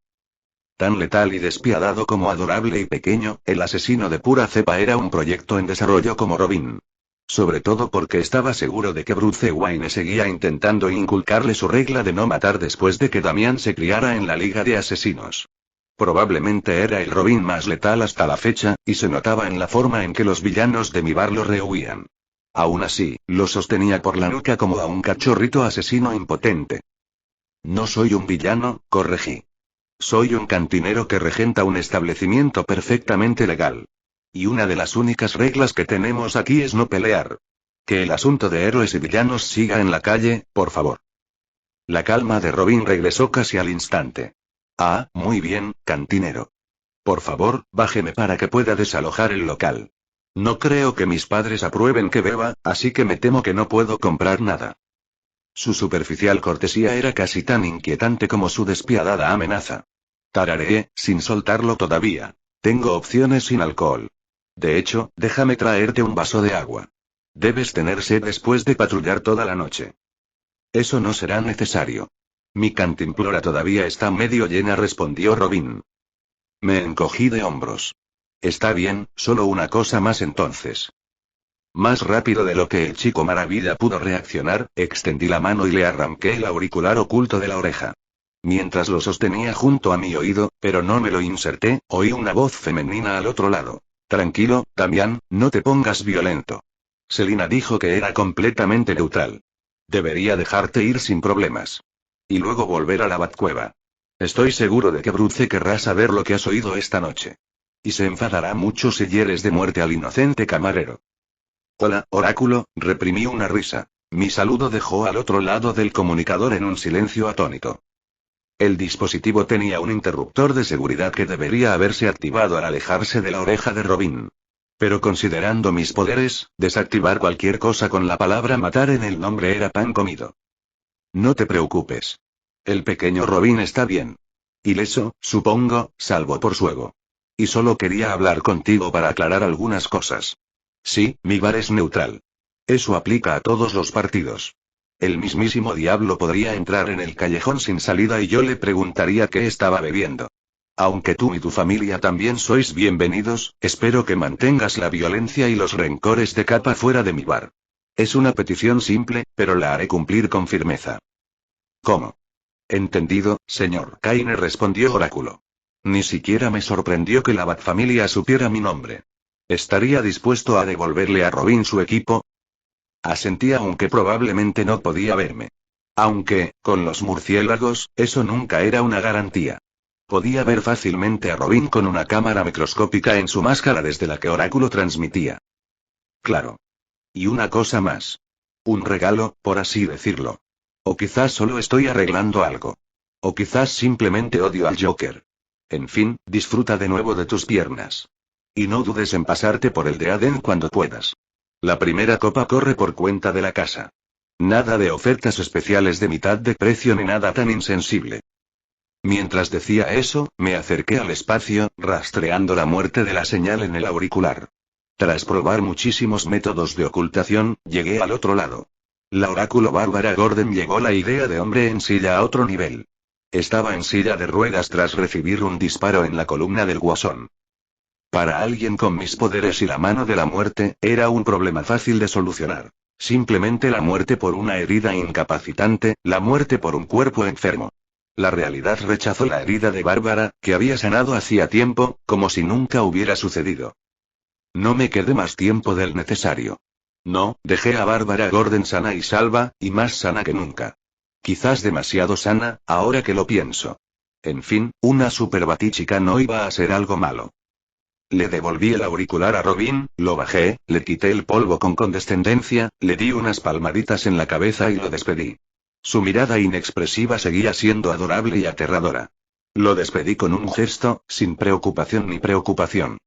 [SPEAKER 2] Tan letal y despiadado como adorable y pequeño, el asesino de pura cepa era un proyecto en desarrollo como Robin. Sobre todo porque estaba seguro de que Bruce Wayne seguía intentando inculcarle su regla de no matar después de que Damian se criara en la Liga de Asesinos. Probablemente era el Robin más letal hasta la fecha, y se notaba en la forma en que los villanos de mi bar lo rehuían. Aún así, lo sostenía por la nuca como a un cachorrito asesino impotente. No soy un villano, corregí. Soy un cantinero que regenta un establecimiento perfectamente legal. Y una de las únicas reglas que tenemos aquí es no pelear. Que el asunto de héroes y villanos siga en la calle, por favor. La calma de Robin regresó casi al instante. Ah, muy bien, cantinero. Por favor, bájeme para que pueda desalojar el local. No creo que mis padres aprueben que beba, así que me temo que no puedo comprar nada. Su superficial cortesía era casi tan inquietante como su despiadada amenaza. Tarareé, sin soltarlo todavía. Tengo opciones sin alcohol. De hecho, déjame traerte un vaso de agua. Debes tener sed después de patrullar toda la noche. Eso no será necesario. Mi cantimplora todavía está medio llena, respondió Robin. Me encogí de hombros. Está bien, solo una cosa más entonces. Más rápido de lo que el chico maravilla pudo reaccionar, extendí la mano y le arranqué el auricular oculto de la oreja. Mientras lo sostenía junto a mi oído, pero no me lo inserté, oí una voz femenina al otro lado. Tranquilo, Damián, no te pongas violento. Selina dijo que era completamente neutral. Debería dejarte ir sin problemas. Y luego volver a la Batcueva. Estoy seguro de que Bruce querrá saber lo que has oído esta noche. Y se enfadará mucho si hieres de muerte al inocente camarero. Hola, oráculo, reprimí una risa. Mi saludo dejó al otro lado del comunicador en un silencio atónito. El dispositivo tenía un interruptor de seguridad que debería haberse activado al alejarse de la oreja de Robin. Pero considerando mis poderes, desactivar cualquier cosa con la palabra matar en el nombre era pan comido. No te preocupes. El pequeño Robin está bien. Ileso, supongo, salvo por su ego. Y solo quería hablar contigo para aclarar algunas cosas. Sí, mi bar es neutral. Eso aplica a todos los partidos. El mismísimo diablo podría entrar en el callejón sin salida y yo le preguntaría qué estaba bebiendo. Aunque tú y tu familia también sois bienvenidos, espero que mantengas la violencia y los rencores de capa fuera de mi bar. Es una petición simple, pero la haré cumplir con firmeza. ¿Cómo? Entendido, señor Kaine, respondió Oráculo. Ni siquiera me sorprendió que la Batfamilia supiera mi nombre. ¿Estaría dispuesto a devolverle a Robin su equipo? Asentí aunque probablemente no podía verme. Aunque, con los murciélagos, eso nunca era una garantía. Podía ver fácilmente a Robin con una cámara microscópica en su máscara desde la que Oráculo transmitía. Claro. Y una cosa más. Un regalo, por así decirlo. O quizás solo estoy arreglando algo. O quizás simplemente odio al Joker. En fin, disfruta de nuevo de tus piernas. Y no dudes en pasarte por el de Aden cuando puedas. La primera copa corre por cuenta de la casa. Nada de ofertas especiales de mitad de precio ni nada tan insensible. Mientras decía eso, me acerqué al espacio, rastreando la muerte de la señal en el auricular. Tras probar muchísimos métodos de ocultación, llegué al otro lado. La oráculo Bárbara Gordon llevó la idea de hombre en silla a otro nivel. Estaba en silla de ruedas tras recibir un disparo en la columna del guasón. Para alguien con mis poderes y la mano de la muerte, era un problema fácil de solucionar. Simplemente la muerte por una herida incapacitante, la muerte por un cuerpo enfermo. La realidad rechazó la herida de Bárbara, que había sanado hacía tiempo, como si nunca hubiera sucedido. No me quedé más tiempo del necesario. No, dejé a Bárbara Gordon sana y salva, y más sana que nunca. Quizás demasiado sana, ahora que lo pienso. En fin, una super batichica no iba a ser algo malo. Le devolví el auricular a Robin, lo bajé, le quité el polvo con condescendencia, le di unas palmaditas en la cabeza y lo despedí. Su mirada inexpresiva seguía siendo adorable y aterradora. Lo despedí con un gesto, sin preocupación ni preocupación.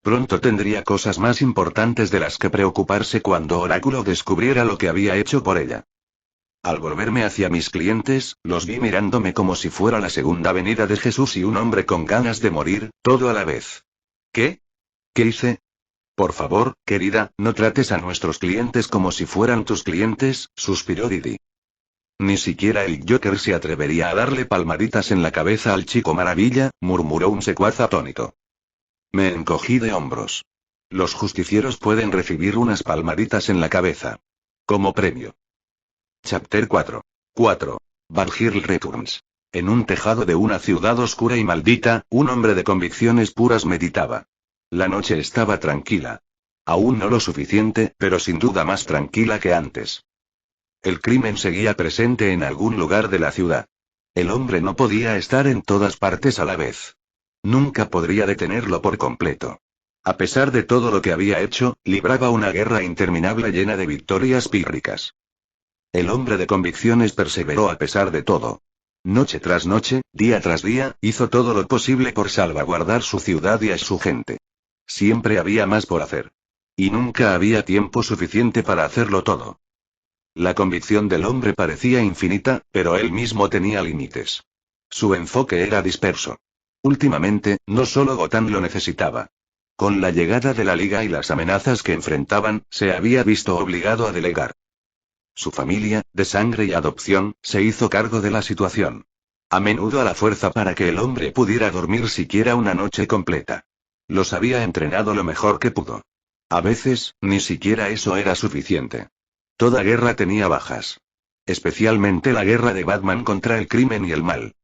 [SPEAKER 2] Pronto tendría cosas más importantes de las que preocuparse cuando Oráculo descubriera lo que había hecho por ella. Al volverme hacia mis clientes, los vi mirándome como si fuera la segunda venida de Jesús y un hombre con ganas de morir, todo a la vez. ¿Qué? ¿Qué hice? Por favor, querida, no trates a nuestros clientes como si fueran tus clientes, suspiró Didi. Ni siquiera el Joker se atrevería a darle palmaditas en la cabeza al chico maravilla, murmuró un secuaz atónito. Me encogí de hombros. Los justicieros pueden recibir unas palmaditas en la cabeza. Como premio. Chapter 4. Bad Girl Returns. En un tejado de una ciudad oscura y maldita, un hombre de convicciones puras meditaba. La noche estaba tranquila. Aún no lo suficiente, pero sin duda más tranquila que antes. El crimen seguía presente en algún lugar de la ciudad. El hombre no podía estar en todas partes a la vez. Nunca podría detenerlo por completo. A pesar de todo lo que había hecho, libraba una guerra interminable llena de victorias pírricas. El hombre de convicciones perseveró a pesar de todo. Noche tras noche, día tras día, hizo todo lo posible por salvaguardar su ciudad y a su gente. Siempre había más por hacer. Y nunca había tiempo suficiente para hacerlo todo. La convicción del hombre parecía infinita, pero él mismo tenía límites. Su enfoque era disperso. Últimamente, no solo Gotham lo necesitaba. Con la llegada de la Liga y las amenazas que enfrentaban, se había visto obligado a delegar. Su familia, de sangre y adopción, se hizo cargo de la situación. A menudo a la fuerza para que el hombre pudiera dormir siquiera una noche completa. Los había entrenado lo mejor que pudo. A veces, ni siquiera eso era suficiente. Toda guerra tenía bajas. Especialmente la guerra de Batman contra el crimen y el mal.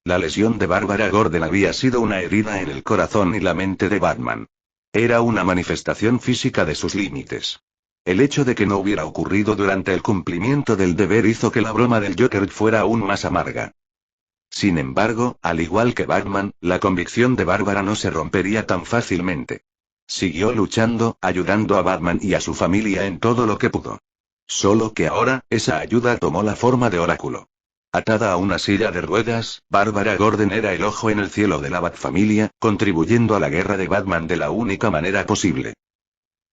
[SPEAKER 2] La lesión de Bárbara Gordon había sido una herida en el corazón y la mente de Batman. Era una manifestación física de sus límites. El hecho de que no hubiera ocurrido durante el cumplimiento del deber hizo que la broma del Joker fuera aún más amarga. Sin embargo, al igual que Batman, la convicción de Bárbara no se rompería tan fácilmente. Siguió luchando, ayudando a Batman y a su familia en todo lo que pudo. Solo que ahora, esa ayuda tomó la forma de Oráculo. Atada a una silla de ruedas, Bárbara Gordon era el ojo en el cielo de la Batfamilia, contribuyendo a la guerra de Batman de la única manera posible.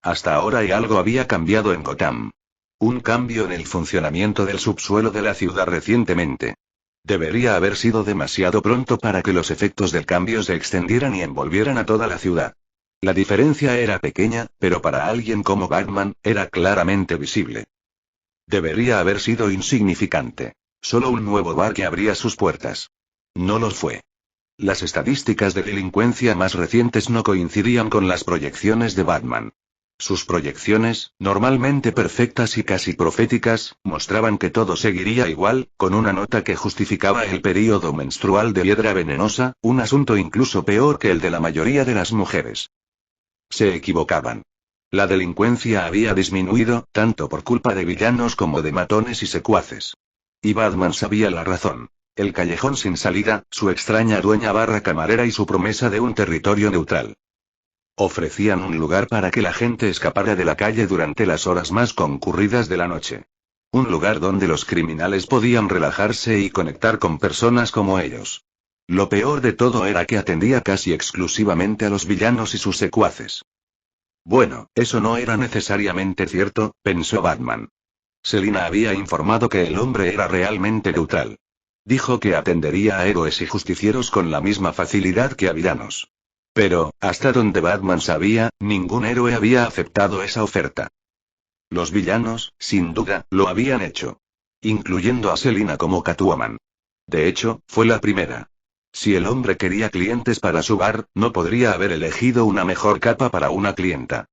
[SPEAKER 2] Hasta ahora y algo había cambiado en Gotham. Un cambio en el funcionamiento del subsuelo de la ciudad recientemente. Debería haber sido demasiado pronto para que los efectos del cambio se extendieran y envolvieran a toda la ciudad. La diferencia era pequeña, pero para alguien como Batman, era claramente visible. Debería haber sido insignificante. Solo un nuevo bar que abría sus puertas. No lo fue. Las estadísticas de delincuencia más recientes no coincidían con las proyecciones de Batman. Sus proyecciones, normalmente perfectas y casi proféticas, mostraban que todo seguiría igual, con una nota que justificaba el período menstrual de hiedra venenosa, un asunto incluso peor que el de la mayoría de las mujeres. Se equivocaban. La delincuencia había disminuido, tanto por culpa de villanos como de matones y secuaces. Y Batman sabía la razón. El callejón sin salida, su extraña dueña barra camarera y su promesa de un territorio neutral. Ofrecían un lugar para que la gente escapara de la calle durante las horas más concurridas de la noche. Un lugar donde los criminales podían relajarse y conectar con personas como ellos. Lo peor de todo era que atendía casi exclusivamente a los villanos y sus secuaces. Bueno, eso no era necesariamente cierto, pensó Batman. Selina había informado que el hombre era realmente neutral. Dijo que atendería a héroes y justicieros con la misma facilidad que a villanos. Pero, hasta donde Batman sabía, ningún héroe había aceptado esa oferta. Los villanos, sin duda, lo habían hecho. Incluyendo a Selina como Catwoman. De hecho, fue la primera. Si el hombre quería clientes para su bar, no podría haber elegido una mejor capa para una clienta.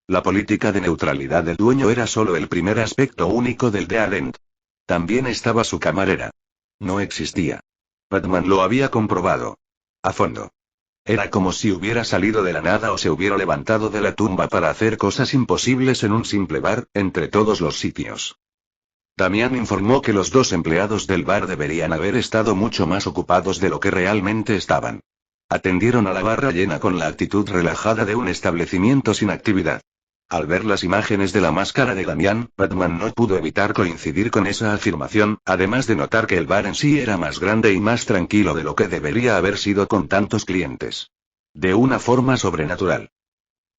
[SPEAKER 2] La política de neutralidad del dueño era solo el primer aspecto único del Dead End. También estaba su camarera. No existía. Batman lo había comprobado. A fondo. Era como si hubiera salido de la nada o se hubiera levantado de la tumba para hacer cosas imposibles en un simple bar, entre todos los sitios. Damián informó que los dos empleados del bar deberían haber estado mucho más ocupados de lo que realmente estaban. Atendieron a la barra llena con la actitud relajada de un establecimiento sin actividad. Al ver las imágenes de la máscara de Damián, Batman no pudo evitar coincidir con esa afirmación, además de notar que el bar en sí era más grande y más tranquilo de lo que debería haber sido con tantos clientes. De una forma sobrenatural.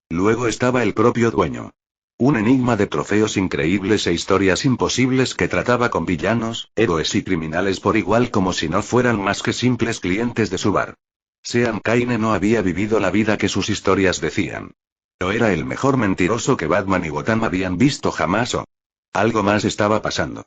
[SPEAKER 2] Luego estaba el propio dueño. Un enigma de trofeos increíbles e historias imposibles que trataba con villanos, héroes y criminales por igual como si no fueran más que simples clientes de su bar. Sean Kaine no había vivido la vida que sus historias decían. No era el mejor mentiroso que Batman y Gotham habían visto jamás o... Algo más estaba pasando.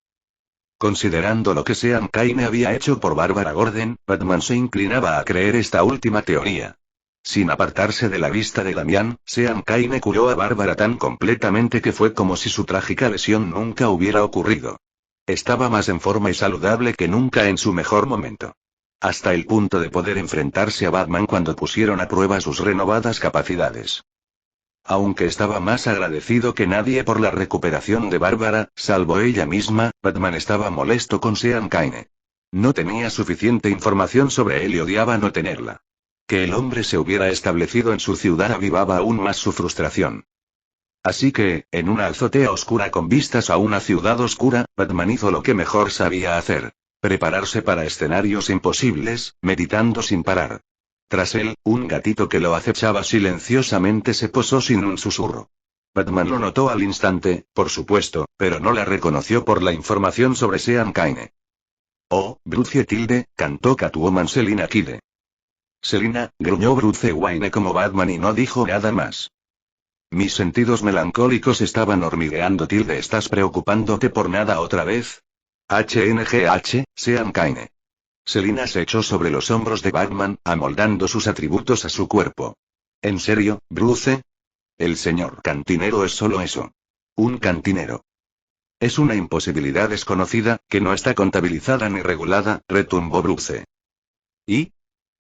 [SPEAKER 2] Considerando lo que Sean Kaine había hecho por Bárbara Gordon, Batman se inclinaba a creer esta última teoría. Sin apartarse de la vista de Damián, Sean Kaine curó a Bárbara tan completamente que fue como si su trágica lesión nunca hubiera ocurrido. Estaba más en forma y saludable que nunca en su mejor momento. Hasta el punto de poder enfrentarse a Batman cuando pusieron a prueba sus renovadas capacidades. Aunque estaba más agradecido que nadie por la recuperación de Bárbara, salvo ella misma, Batman estaba molesto con Sean Kaine. No tenía suficiente información sobre él y odiaba no tenerla. Que el hombre se hubiera establecido en su ciudad avivaba aún más su frustración. Así que, en una azotea oscura con vistas a una ciudad oscura, Batman hizo lo que mejor sabía hacer. Prepararse para escenarios imposibles, meditando sin parar. Tras él, un gatito que lo acechaba silenciosamente se posó sin un susurro. Batman lo notó al instante, por supuesto, pero no la reconoció por la información sobre Sean Kaine. Oh, Bruce Tilde, cantó Catwoman Selina Kyle. Selina, gruñó Bruce Wayne como Batman y no dijo nada más. Mis sentidos melancólicos estaban hormigueando. Tilde, ¿estás preocupándote por nada otra vez? HNGH, Sean Kaine. Selina se echó sobre los hombros de Batman, amoldando sus atributos a su cuerpo. ¿En serio, Bruce? El señor cantinero es solo eso. Un cantinero. Es una imposibilidad desconocida, que no está contabilizada ni regulada, retumbó Bruce. ¿Y?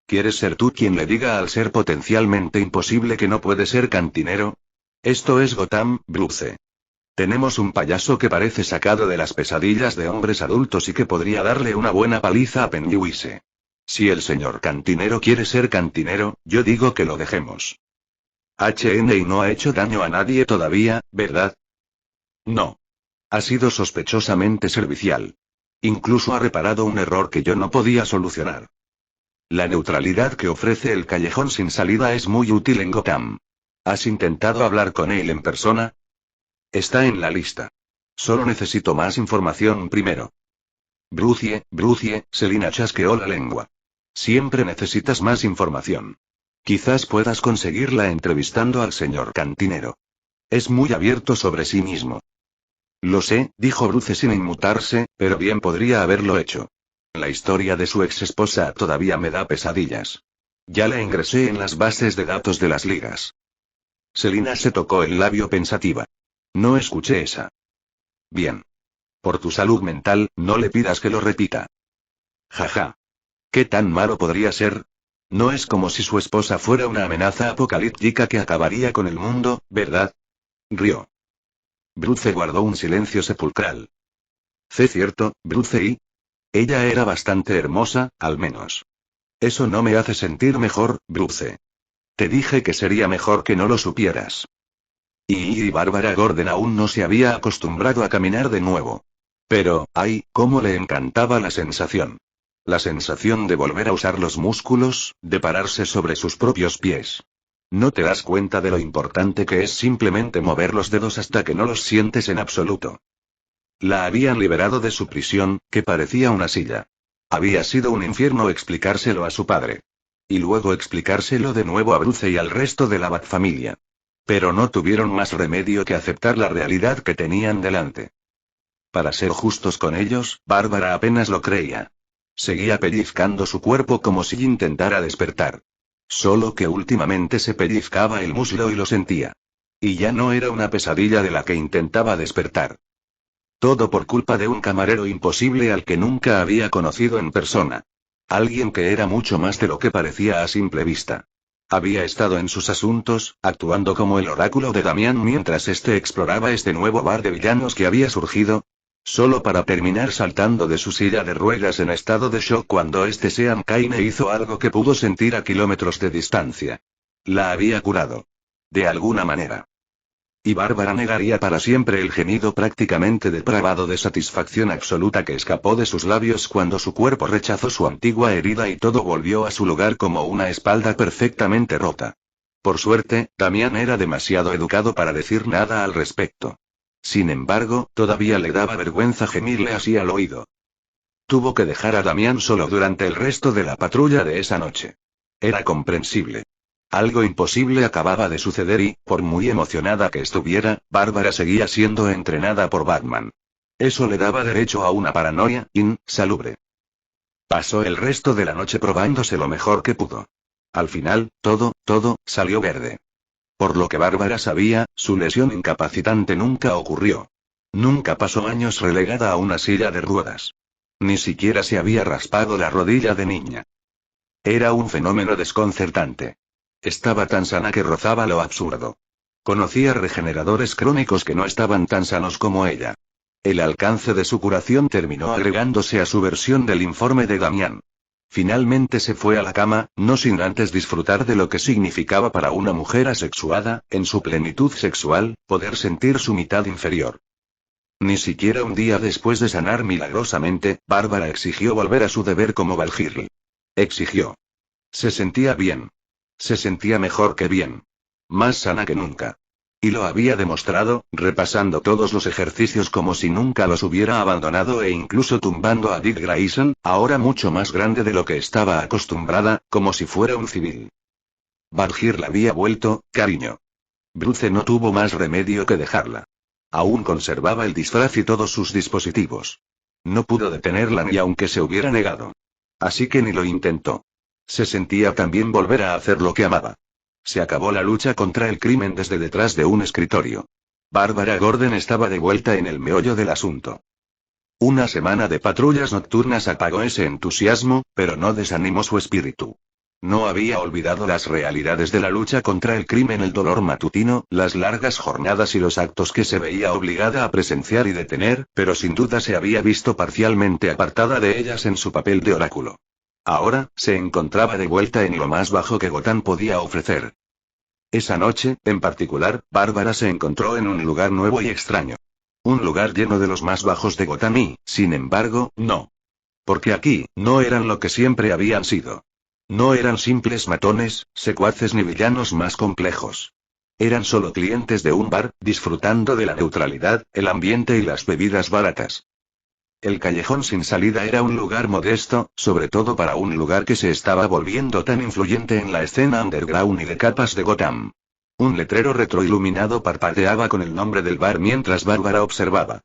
[SPEAKER 2] ¿Quieres ser tú quien le diga al ser potencialmente imposible que no puede ser cantinero? Esto es Gotham, Bruce. Tenemos un payaso que parece sacado de las pesadillas de hombres adultos y que podría darle una buena paliza a Pennywise. Si el señor cantinero quiere ser cantinero, yo digo que lo dejemos. HN y no ha hecho daño a nadie todavía, ¿verdad? No. Ha sido sospechosamente servicial. Incluso ha reparado un error que yo no podía solucionar. La neutralidad que ofrece el callejón sin salida es muy útil en Gotham. ¿Has intentado hablar con él en persona? Está en la lista. Solo necesito más información primero. Brucie, Selina chasqueó la lengua. Siempre necesitas más información. Quizás puedas conseguirla entrevistando al señor cantinero. Es muy abierto sobre sí mismo. Lo sé, dijo Bruce sin inmutarse, pero bien podría haberlo hecho. La historia de su ex esposa todavía me da pesadillas. Ya la ingresé en las bases de datos de las ligas. Selina se tocó el labio pensativa. No escuché esa. Bien. Por tu salud mental, no le pidas que lo repita. Jaja. ¿Qué tan malo podría ser? No es como si su esposa fuera una amenaza apocalíptica que acabaría con el mundo, ¿verdad? Rió. Bruce guardó un silencio sepulcral. Cierto, Bruce y... Ella era bastante hermosa, al menos. Eso no me hace sentir mejor, Bruce. Te dije que sería mejor que no lo supieras. Y Bárbara Gordon aún no se había acostumbrado a caminar de nuevo. Pero, ay, cómo le encantaba la sensación. La sensación de volver a usar los músculos, de pararse sobre sus propios pies. No te das cuenta de lo importante que es simplemente mover los dedos hasta que no los sientes en absoluto. La habían liberado de su prisión, que parecía una silla. Había sido un infierno explicárselo a su padre. Y luego explicárselo de nuevo a Bruce y al resto de la Bat-familia. Pero no tuvieron más remedio que aceptar la realidad que tenían delante. Para ser justos con ellos, Bárbara apenas lo creía. Seguía pellizcando su cuerpo como si intentara despertar. Solo que últimamente se pellizcaba el muslo y lo sentía. Y ya no era una pesadilla de la que intentaba despertar. Todo por culpa de un camarero imposible al que nunca había conocido en persona. Alguien que era mucho más de lo que parecía a simple vista. Había estado en sus asuntos, actuando como el oráculo de Damián mientras éste exploraba este nuevo bar de villanos que había surgido. Solo para terminar saltando de su silla de ruedas en estado de shock cuando Sean Kane hizo algo que pudo sentir a kilómetros de distancia. La había curado. De alguna manera. Y Bárbara negaría para siempre el gemido prácticamente depravado de satisfacción absoluta que escapó de sus labios cuando su cuerpo rechazó su antigua herida y todo volvió a su lugar como una espalda perfectamente rota. Por suerte, Damián era demasiado educado para decir nada al respecto. Sin embargo, todavía le daba vergüenza gemirle así al oído. Tuvo que dejar a Damián solo durante el resto de la patrulla de esa noche. Era comprensible. Algo imposible acababa de suceder y, por muy emocionada que estuviera, Bárbara seguía siendo entrenada por Batman. Eso le daba derecho a una paranoia insalubre. Pasó el resto de la noche probándose lo mejor que pudo. Al final, todo salió verde. Por lo que Bárbara sabía, su lesión incapacitante nunca ocurrió. Nunca pasó años relegada a una silla de ruedas. Ni siquiera se había raspado la rodilla de niña. Era un fenómeno desconcertante. Estaba tan sana que rozaba lo absurdo. Conocía regeneradores crónicos que no estaban tan sanos como ella. El alcance de su curación terminó agregándose a su versión del informe de Damián. Finalmente se fue a la cama, no sin antes disfrutar de lo que significaba para una mujer asexuada, en su plenitud sexual, poder sentir su mitad inferior. Ni siquiera un día después de sanar milagrosamente, Bárbara exigió volver a su deber como Valkyrie. Exigió. Se sentía bien. Se sentía mejor que bien. Más sana que nunca. Y lo había demostrado, repasando todos los ejercicios como si nunca los hubiera abandonado e incluso tumbando a Dick Grayson, ahora mucho más grande de lo que estaba acostumbrada, como si fuera un civil. Valkyrie la había vuelto, cariño. Bruce no tuvo más remedio que dejarla. Aún conservaba el disfraz y todos sus dispositivos. No pudo detenerla ni aunque se hubiera negado. Así que ni lo intentó. Se sentía también volver a hacer lo que amaba. Se acabó la lucha contra el crimen desde detrás de un escritorio. Bárbara Gordon estaba de vuelta en el meollo del asunto. Una semana de patrullas nocturnas apagó ese entusiasmo, pero no desanimó su espíritu. No había olvidado las realidades de la lucha contra el crimen, el dolor matutino, las largas jornadas y los actos que se veía obligada a presenciar y detener, pero sin duda se había visto parcialmente apartada de ellas en su papel de oráculo. Ahora, se encontraba de vuelta en lo más bajo que Gotham podía ofrecer. Esa noche, en particular, Bárbara se encontró en un lugar nuevo y extraño. Un lugar lleno de los más bajos de Gotham y, sin embargo, no. Porque aquí, no eran lo que siempre habían sido. No eran simples matones, secuaces ni villanos más complejos. Eran solo clientes de un bar, disfrutando de la neutralidad, el ambiente y las bebidas baratas. El callejón sin salida era un lugar modesto, sobre todo para un lugar que se estaba volviendo tan influyente en la escena underground y de capas de Gotham. Un letrero retroiluminado parpadeaba con el nombre del bar mientras Bárbara observaba.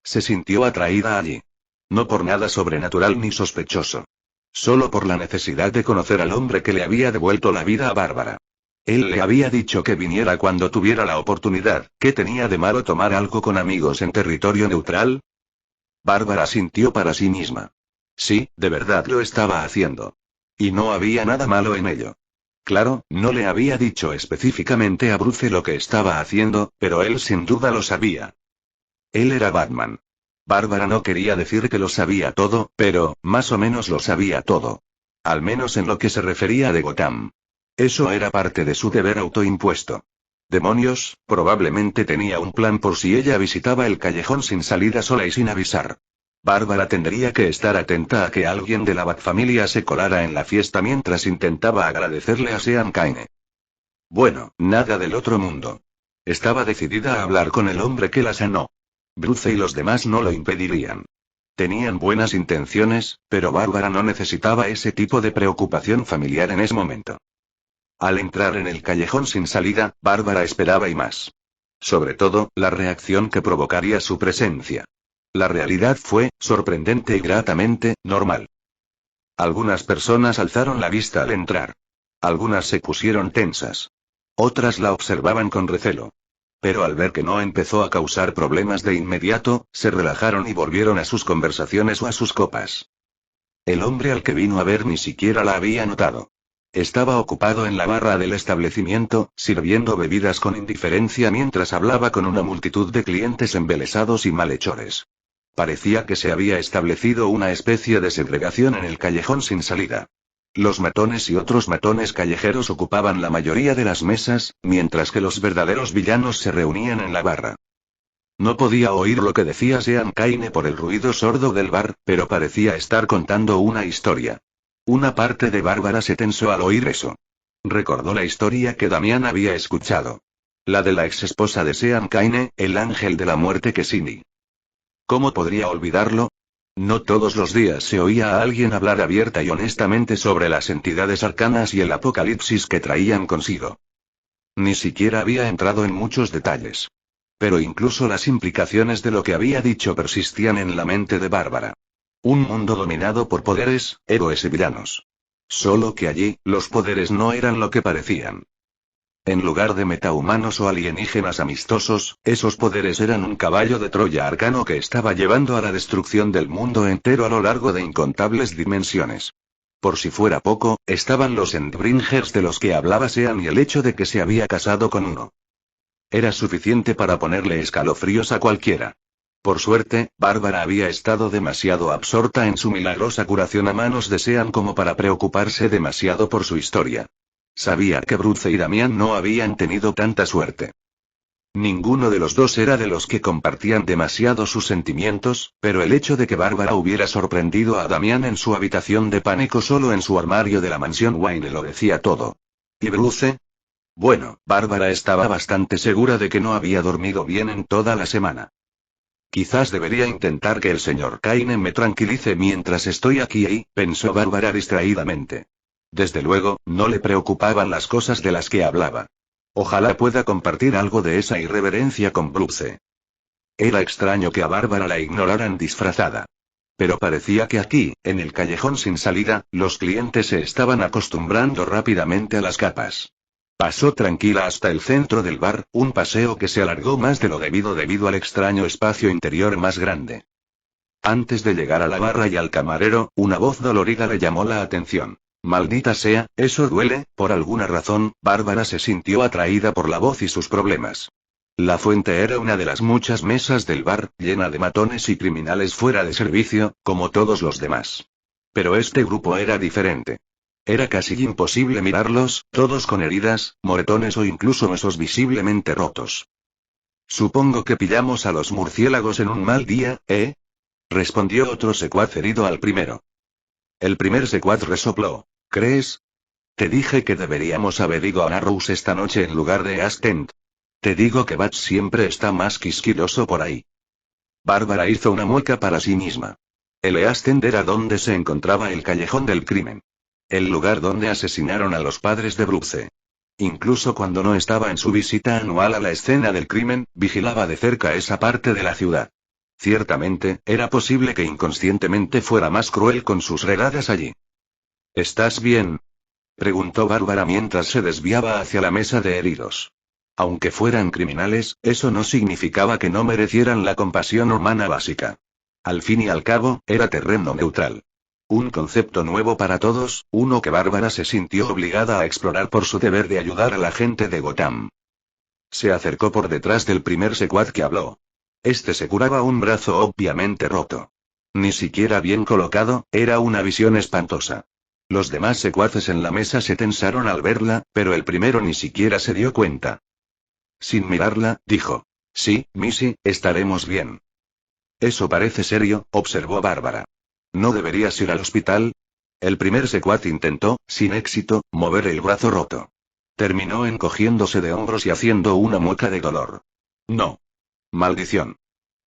[SPEAKER 2] Se sintió atraída allí. No por nada sobrenatural ni sospechoso. Solo por la necesidad de conocer al hombre que le había devuelto la vida a Bárbara. Él le había dicho que viniera cuando tuviera la oportunidad. ¿Qué tenía de malo tomar algo con amigos en territorio neutral? Bárbara sintió para sí misma. Sí, de verdad lo estaba haciendo. Y no había nada malo en ello. Claro, no le había dicho específicamente a Bruce lo que estaba haciendo, pero él sin duda lo sabía. Él era Batman. Bárbara no quería decir que lo sabía todo, pero, más o menos lo sabía todo. Al menos en lo que se refería de Gotham. Eso era parte de su deber autoimpuesto. Demonios, probablemente tenía un plan por si ella visitaba el callejón sin salida sola y sin avisar. Bárbara tendría que estar atenta a que alguien de la Batfamilia se colara en la fiesta mientras intentaba agradecerle a Sean Kane. Bueno, nada del otro mundo. Estaba decidida a hablar con el hombre que la sanó. Bruce y los demás no lo impedirían. Tenían buenas intenciones, pero Bárbara no necesitaba ese tipo de preocupación familiar en ese momento. Al entrar en el callejón sin salida, Bárbara esperaba y más. Sobre todo, la reacción que provocaría su presencia. La realidad fue, sorprendente y gratamente, normal. Algunas personas alzaron la vista al entrar. Algunas se pusieron tensas. Otras la observaban con recelo. Pero al ver que no empezó a causar problemas de inmediato, se relajaron y volvieron a sus conversaciones o a sus copas. El hombre al que vino a ver ni siquiera la había notado. Estaba ocupado en la barra del establecimiento, sirviendo bebidas con indiferencia mientras hablaba con una multitud de clientes embelesados y malhechores. Parecía que se había establecido una especie de segregación en el callejón sin salida. Los matones y otros matones callejeros ocupaban la mayoría de las mesas, mientras que los verdaderos villanos se reunían en la barra. No podía oír lo que decía Sean Kane por el ruido sordo del bar, pero parecía estar contando una historia. Una parte de Bárbara se tensó al oír eso. Recordó la historia que Damián había escuchado. La de la exesposa de Sean Kane, el ángel de la muerte que Cindy. ¿Cómo podría olvidarlo? No todos los días se oía a alguien hablar abierta y honestamente sobre las entidades arcanas y el apocalipsis que traían consigo. Ni siquiera había entrado en muchos detalles. Pero incluso las implicaciones de lo que había dicho persistían en la mente de Bárbara. Un mundo dominado por poderes, héroes y villanos. Solo que allí, los poderes no eran lo que parecían. En lugar de metahumanos o alienígenas amistosos, esos poderes eran un caballo de Troya arcano que estaba llevando a la destrucción del mundo entero a lo largo de incontables dimensiones. Por si fuera poco, estaban los Endbringers de los que hablaba Sean y el hecho de que se había casado con uno. Era suficiente para ponerle escalofríos a cualquiera. Por suerte, Bárbara había estado demasiado absorta en su milagrosa curación a manos de Sean como para preocuparse demasiado por su historia. Sabía que Bruce y Damián no habían tenido tanta suerte. Ninguno de los dos era de los que compartían demasiado sus sentimientos, pero el hecho de que Bárbara hubiera sorprendido a Damián en su habitación de pánico solo en su armario de la mansión Wayne lo decía todo. ¿Y Bruce? Bueno, Bárbara estaba bastante segura de que no había dormido bien en toda la semana. Quizás debería intentar que el señor Kane me tranquilice mientras estoy aquí, pensó Bárbara distraídamente. Desde luego, no le preocupaban las cosas de las que hablaba. Ojalá pueda compartir algo de esa irreverencia con Bruce. Era extraño que a Bárbara la ignoraran disfrazada. Pero parecía que aquí, en el callejón sin salida, los clientes se estaban acostumbrando rápidamente a las capas. Pasó tranquila hasta el centro del bar, un paseo que se alargó más de lo debido al extraño espacio interior más grande. Antes de llegar a la barra y al camarero, una voz dolorida le llamó la atención. Maldita sea, eso duele. Por alguna razón, Bárbara se sintió atraída por la voz y sus problemas. La fuente era una de las muchas mesas del bar, llena de matones y criminales fuera de servicio, como todos los demás. Pero este grupo era diferente. Era casi imposible mirarlos, todos con heridas, moretones o incluso huesos visiblemente rotos. Supongo que pillamos a los murciélagos en un mal día, ¿eh? Respondió otro secuaz herido al primero. El primer secuaz resopló. ¿Crees? Te dije que deberíamos haber ido a Narrows esta noche en lugar de East End. Te digo que Bat siempre está más quisquilloso por ahí. Bárbara hizo una mueca para sí misma. El East End era donde se encontraba el callejón del crimen. El lugar donde asesinaron a los padres de Bruce. Incluso cuando no estaba en su visita anual a la escena del crimen, vigilaba de cerca esa parte de la ciudad. Ciertamente, era posible que inconscientemente fuera más cruel con sus redadas allí. ¿Estás bien?, preguntó Bárbara mientras se desviaba hacia la mesa de heridos. Aunque fueran criminales, eso no significaba que no merecieran la compasión humana básica. Al fin y al cabo, era terreno neutral. Un concepto nuevo para todos, uno que Bárbara se sintió obligada a explorar por su deber de ayudar a la gente de Gotham. Se acercó por detrás del primer secuaz que habló. Este se curaba un brazo obviamente roto. Ni siquiera bien colocado, era una visión espantosa. Los demás secuaces en la mesa se tensaron al verla, pero el primero ni siquiera se dio cuenta. Sin mirarla, dijo: Sí, Missy, estaremos bien. Eso parece serio, observó Bárbara. ¿No deberías ir al hospital? El primer secuaz intentó, sin éxito, mover el brazo roto. Terminó encogiéndose de hombros y haciendo una mueca de dolor. No. Maldición.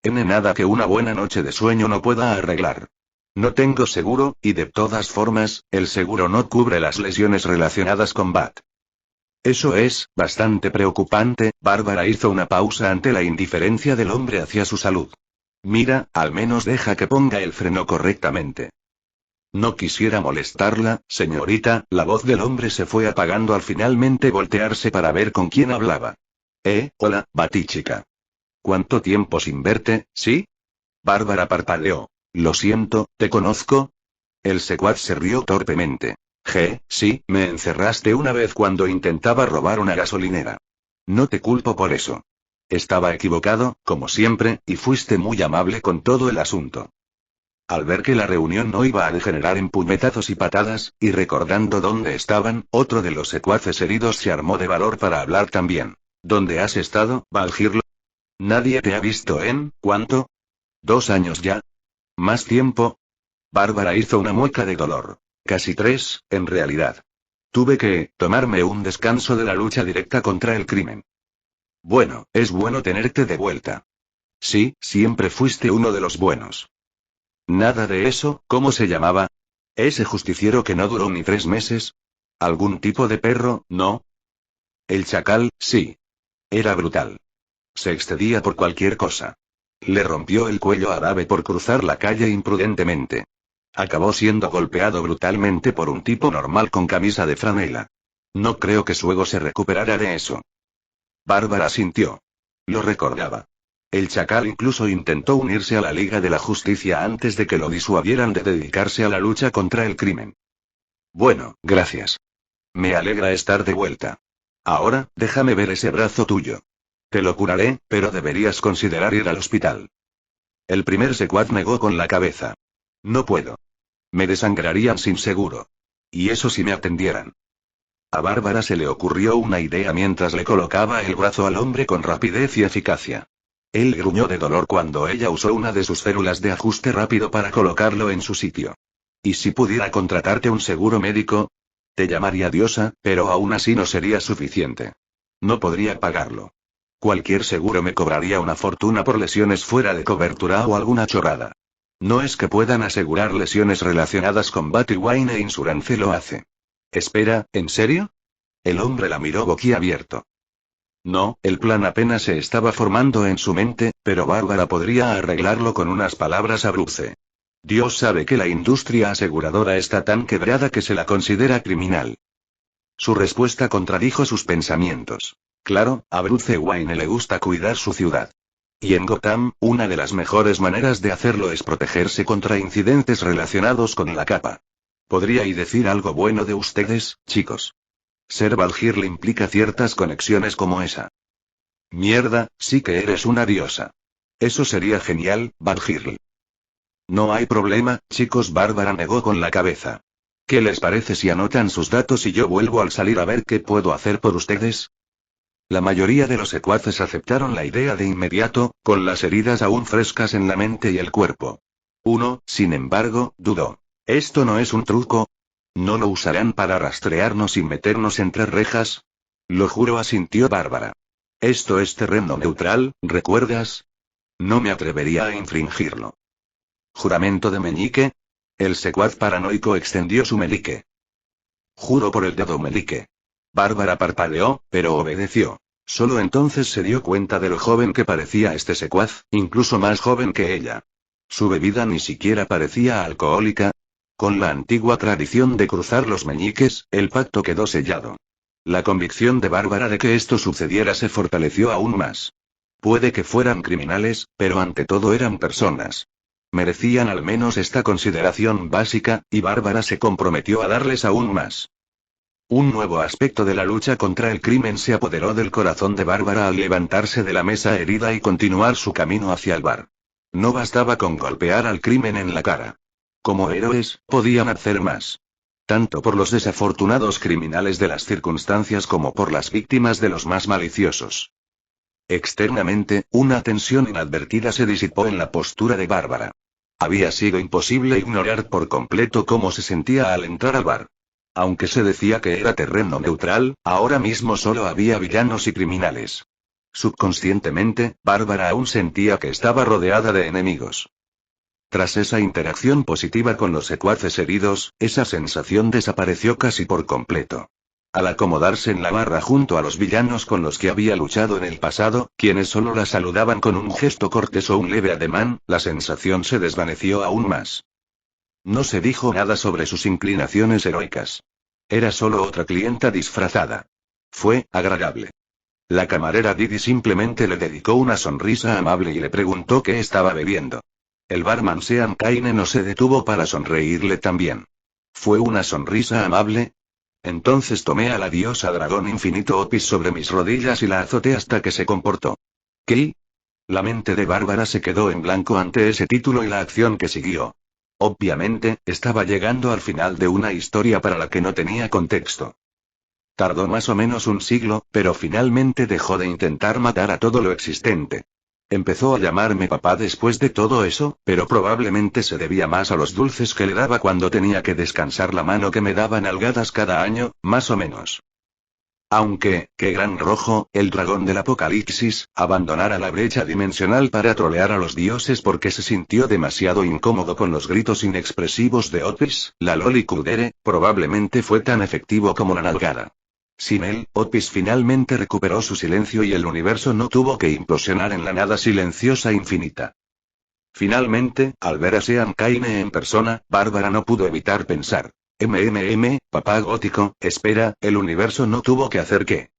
[SPEAKER 2] Nada que una buena noche de sueño no pueda arreglar. No tengo seguro, y de todas formas, el seguro no cubre las lesiones relacionadas con Bat. Eso es bastante preocupante. Bárbara hizo una pausa ante la indiferencia del hombre hacia su salud. Mira, al menos deja que ponga el freno correctamente. No quisiera molestarla, señorita. La voz del hombre se fue apagando al finalmente voltearse para ver con quién hablaba. Hola, Batichica. ¿Cuánto tiempo sin verte, sí? Bárbara parpadeó. Lo siento, ¿te conozco? El secuaz se rió torpemente. Sí, me encerraste una vez cuando intentaba robar una gasolinera. No te culpo por eso. Estaba equivocado, como siempre, y fuiste muy amable con todo el asunto. Al ver que la reunión no iba a degenerar en puñetazos y patadas, y recordando dónde estaban, otro de los secuaces heridos se armó de valor para hablar también. ¿Dónde has estado, Valgirlo? Nadie te ha visto en, ¿cuánto? 2 años ya. ¿Más tiempo? Bárbara hizo una mueca de dolor. Casi 3, en realidad. Tuve que tomarme un descanso de la lucha directa contra el crimen. Bueno, es bueno tenerte de vuelta. Sí, siempre fuiste uno de los buenos. Nada de eso. ¿Cómo se llamaba? Ese justiciero que no duró ni 3 meses. ¿Algún tipo de perro, no? El chacal, sí. Era brutal. Se excedía por cualquier cosa. Le rompió el cuello a Dave por cruzar la calle imprudentemente. Acabó siendo golpeado brutalmente por un tipo normal con camisa de franela. No creo que su ego se recuperara de eso. Bárbara sintió. Lo recordaba. El chacal incluso intentó unirse a la Liga de la Justicia antes de que lo disuadieran de dedicarse a la lucha contra el crimen. Bueno, gracias. Me alegra estar de vuelta. Ahora, déjame ver ese brazo tuyo. Te lo curaré, pero deberías considerar ir al hospital. El primer secuaz negó con la cabeza. No puedo. Me desangrarían sin seguro. Y eso si me atendieran. A Bárbara se le ocurrió una idea mientras le colocaba el brazo al hombre con rapidez y eficacia. Él gruñó de dolor cuando ella usó una de sus férulas de ajuste rápido para colocarlo en su sitio. ¿Y si pudiera contratarte un seguro médico? Te llamaría diosa, pero aún así no sería suficiente. No podría pagarlo. Cualquier seguro me cobraría una fortuna por lesiones fuera de cobertura o alguna chorrada. No es que puedan asegurar lesiones relacionadas con Batwine e Insurance lo hace. Espera, ¿en serio? El hombre la miró boquiabierto. No, el plan apenas se estaba formando en su mente, pero Bárbara podría arreglarlo con unas palabras a Bruce. Dios sabe que la industria aseguradora está tan quebrada que se la considera criminal. Su respuesta contradijo sus pensamientos. Claro, a Bruce Wayne le gusta cuidar su ciudad. Y en Gotham, una de las mejores maneras de hacerlo es protegerse contra incidentes relacionados con la capa. ¿Podríais decir algo bueno de ustedes, chicos? Ser Valgirl implica ciertas conexiones como esa. Mierda, sí que eres una diosa. Eso sería genial, Valgirl. No hay problema, chicos. Bárbara negó con la cabeza. ¿Qué les parece si anotan sus datos y yo vuelvo al salir a ver qué puedo hacer por ustedes? La mayoría de los secuaces aceptaron la idea de inmediato, con las heridas aún frescas en la mente y el cuerpo. Uno, sin embargo, dudó. ¿Esto no es un truco? ¿No lo usarán para rastrearnos y meternos entre rejas? Lo juro, asintió Bárbara. Esto es terreno neutral, ¿recuerdas? No me atrevería a infringirlo. ¿Juramento de meñique? El secuaz paranoico extendió su meñique. Juro por el dedo meñique. Bárbara parpadeó, pero obedeció. Solo entonces se dio cuenta de lo joven que parecía este secuaz, incluso más joven que ella. Su bebida ni siquiera parecía alcohólica. Con la antigua tradición de cruzar los meñiques, el pacto quedó sellado. La convicción de Bárbara de que esto sucediera se fortaleció aún más. Puede que fueran criminales, pero ante todo eran personas. Merecían al menos esta consideración básica, y Bárbara se comprometió a darles aún más. Un nuevo aspecto de la lucha contra el crimen se apoderó del corazón de Bárbara al levantarse de la mesa herida y continuar su camino hacia el bar. No bastaba con golpear al crimen en la cara. Como héroes, podían hacer más. Tanto por los desafortunados criminales de las circunstancias como por las víctimas de los más maliciosos. Externamente, una tensión inadvertida se disipó en la postura de Bárbara. Había sido imposible ignorar por completo cómo se sentía al entrar al bar. Aunque se decía que era terreno neutral, ahora mismo solo había villanos y criminales. Subconscientemente, Bárbara aún sentía que estaba rodeada de enemigos. Tras esa interacción positiva con los secuaces heridos, esa sensación desapareció casi por completo. Al acomodarse en la barra junto a los villanos con los que había luchado en el pasado, quienes solo la saludaban con un gesto cortés o un leve ademán, la sensación se desvaneció aún más. No se dijo nada sobre sus inclinaciones heroicas. Era solo otra clienta disfrazada. Fue agradable. La camarera Didi simplemente le dedicó una sonrisa amable y le preguntó qué estaba bebiendo. El barman Sean Kaine no se detuvo para sonreírle también. ¿Fue una sonrisa amable? Entonces tomé a la diosa dragón infinito Opis sobre mis rodillas y la azoté hasta que se comportó. ¿Qué? La mente de Bárbara se quedó en blanco ante ese título y la acción que siguió. Obviamente, estaba llegando al final de una historia para la que no tenía contexto. Tardó más o menos un siglo, pero finalmente dejó de intentar matar a todo lo existente. Empezó a llamarme papá después de todo eso, pero probablemente se debía más a los dulces que le daba cuando tenía que descansar la mano que me daba nalgadas cada año, más o menos. Aunque, que Gran Rojo, el dragón del apocalipsis, abandonara la brecha dimensional para trolear a los dioses porque se sintió demasiado incómodo con los gritos inexpresivos de Opis, la Loli Kudere, probablemente fue tan efectivo como la nalgada. Sin él, Opis finalmente recuperó su silencio y el universo no tuvo que implosionar en la nada silenciosa infinita. Finalmente, al ver a Sean Kaine en persona, Bárbara no pudo evitar pensar. Papá gótico, espera, el universo no tuvo que hacer qué.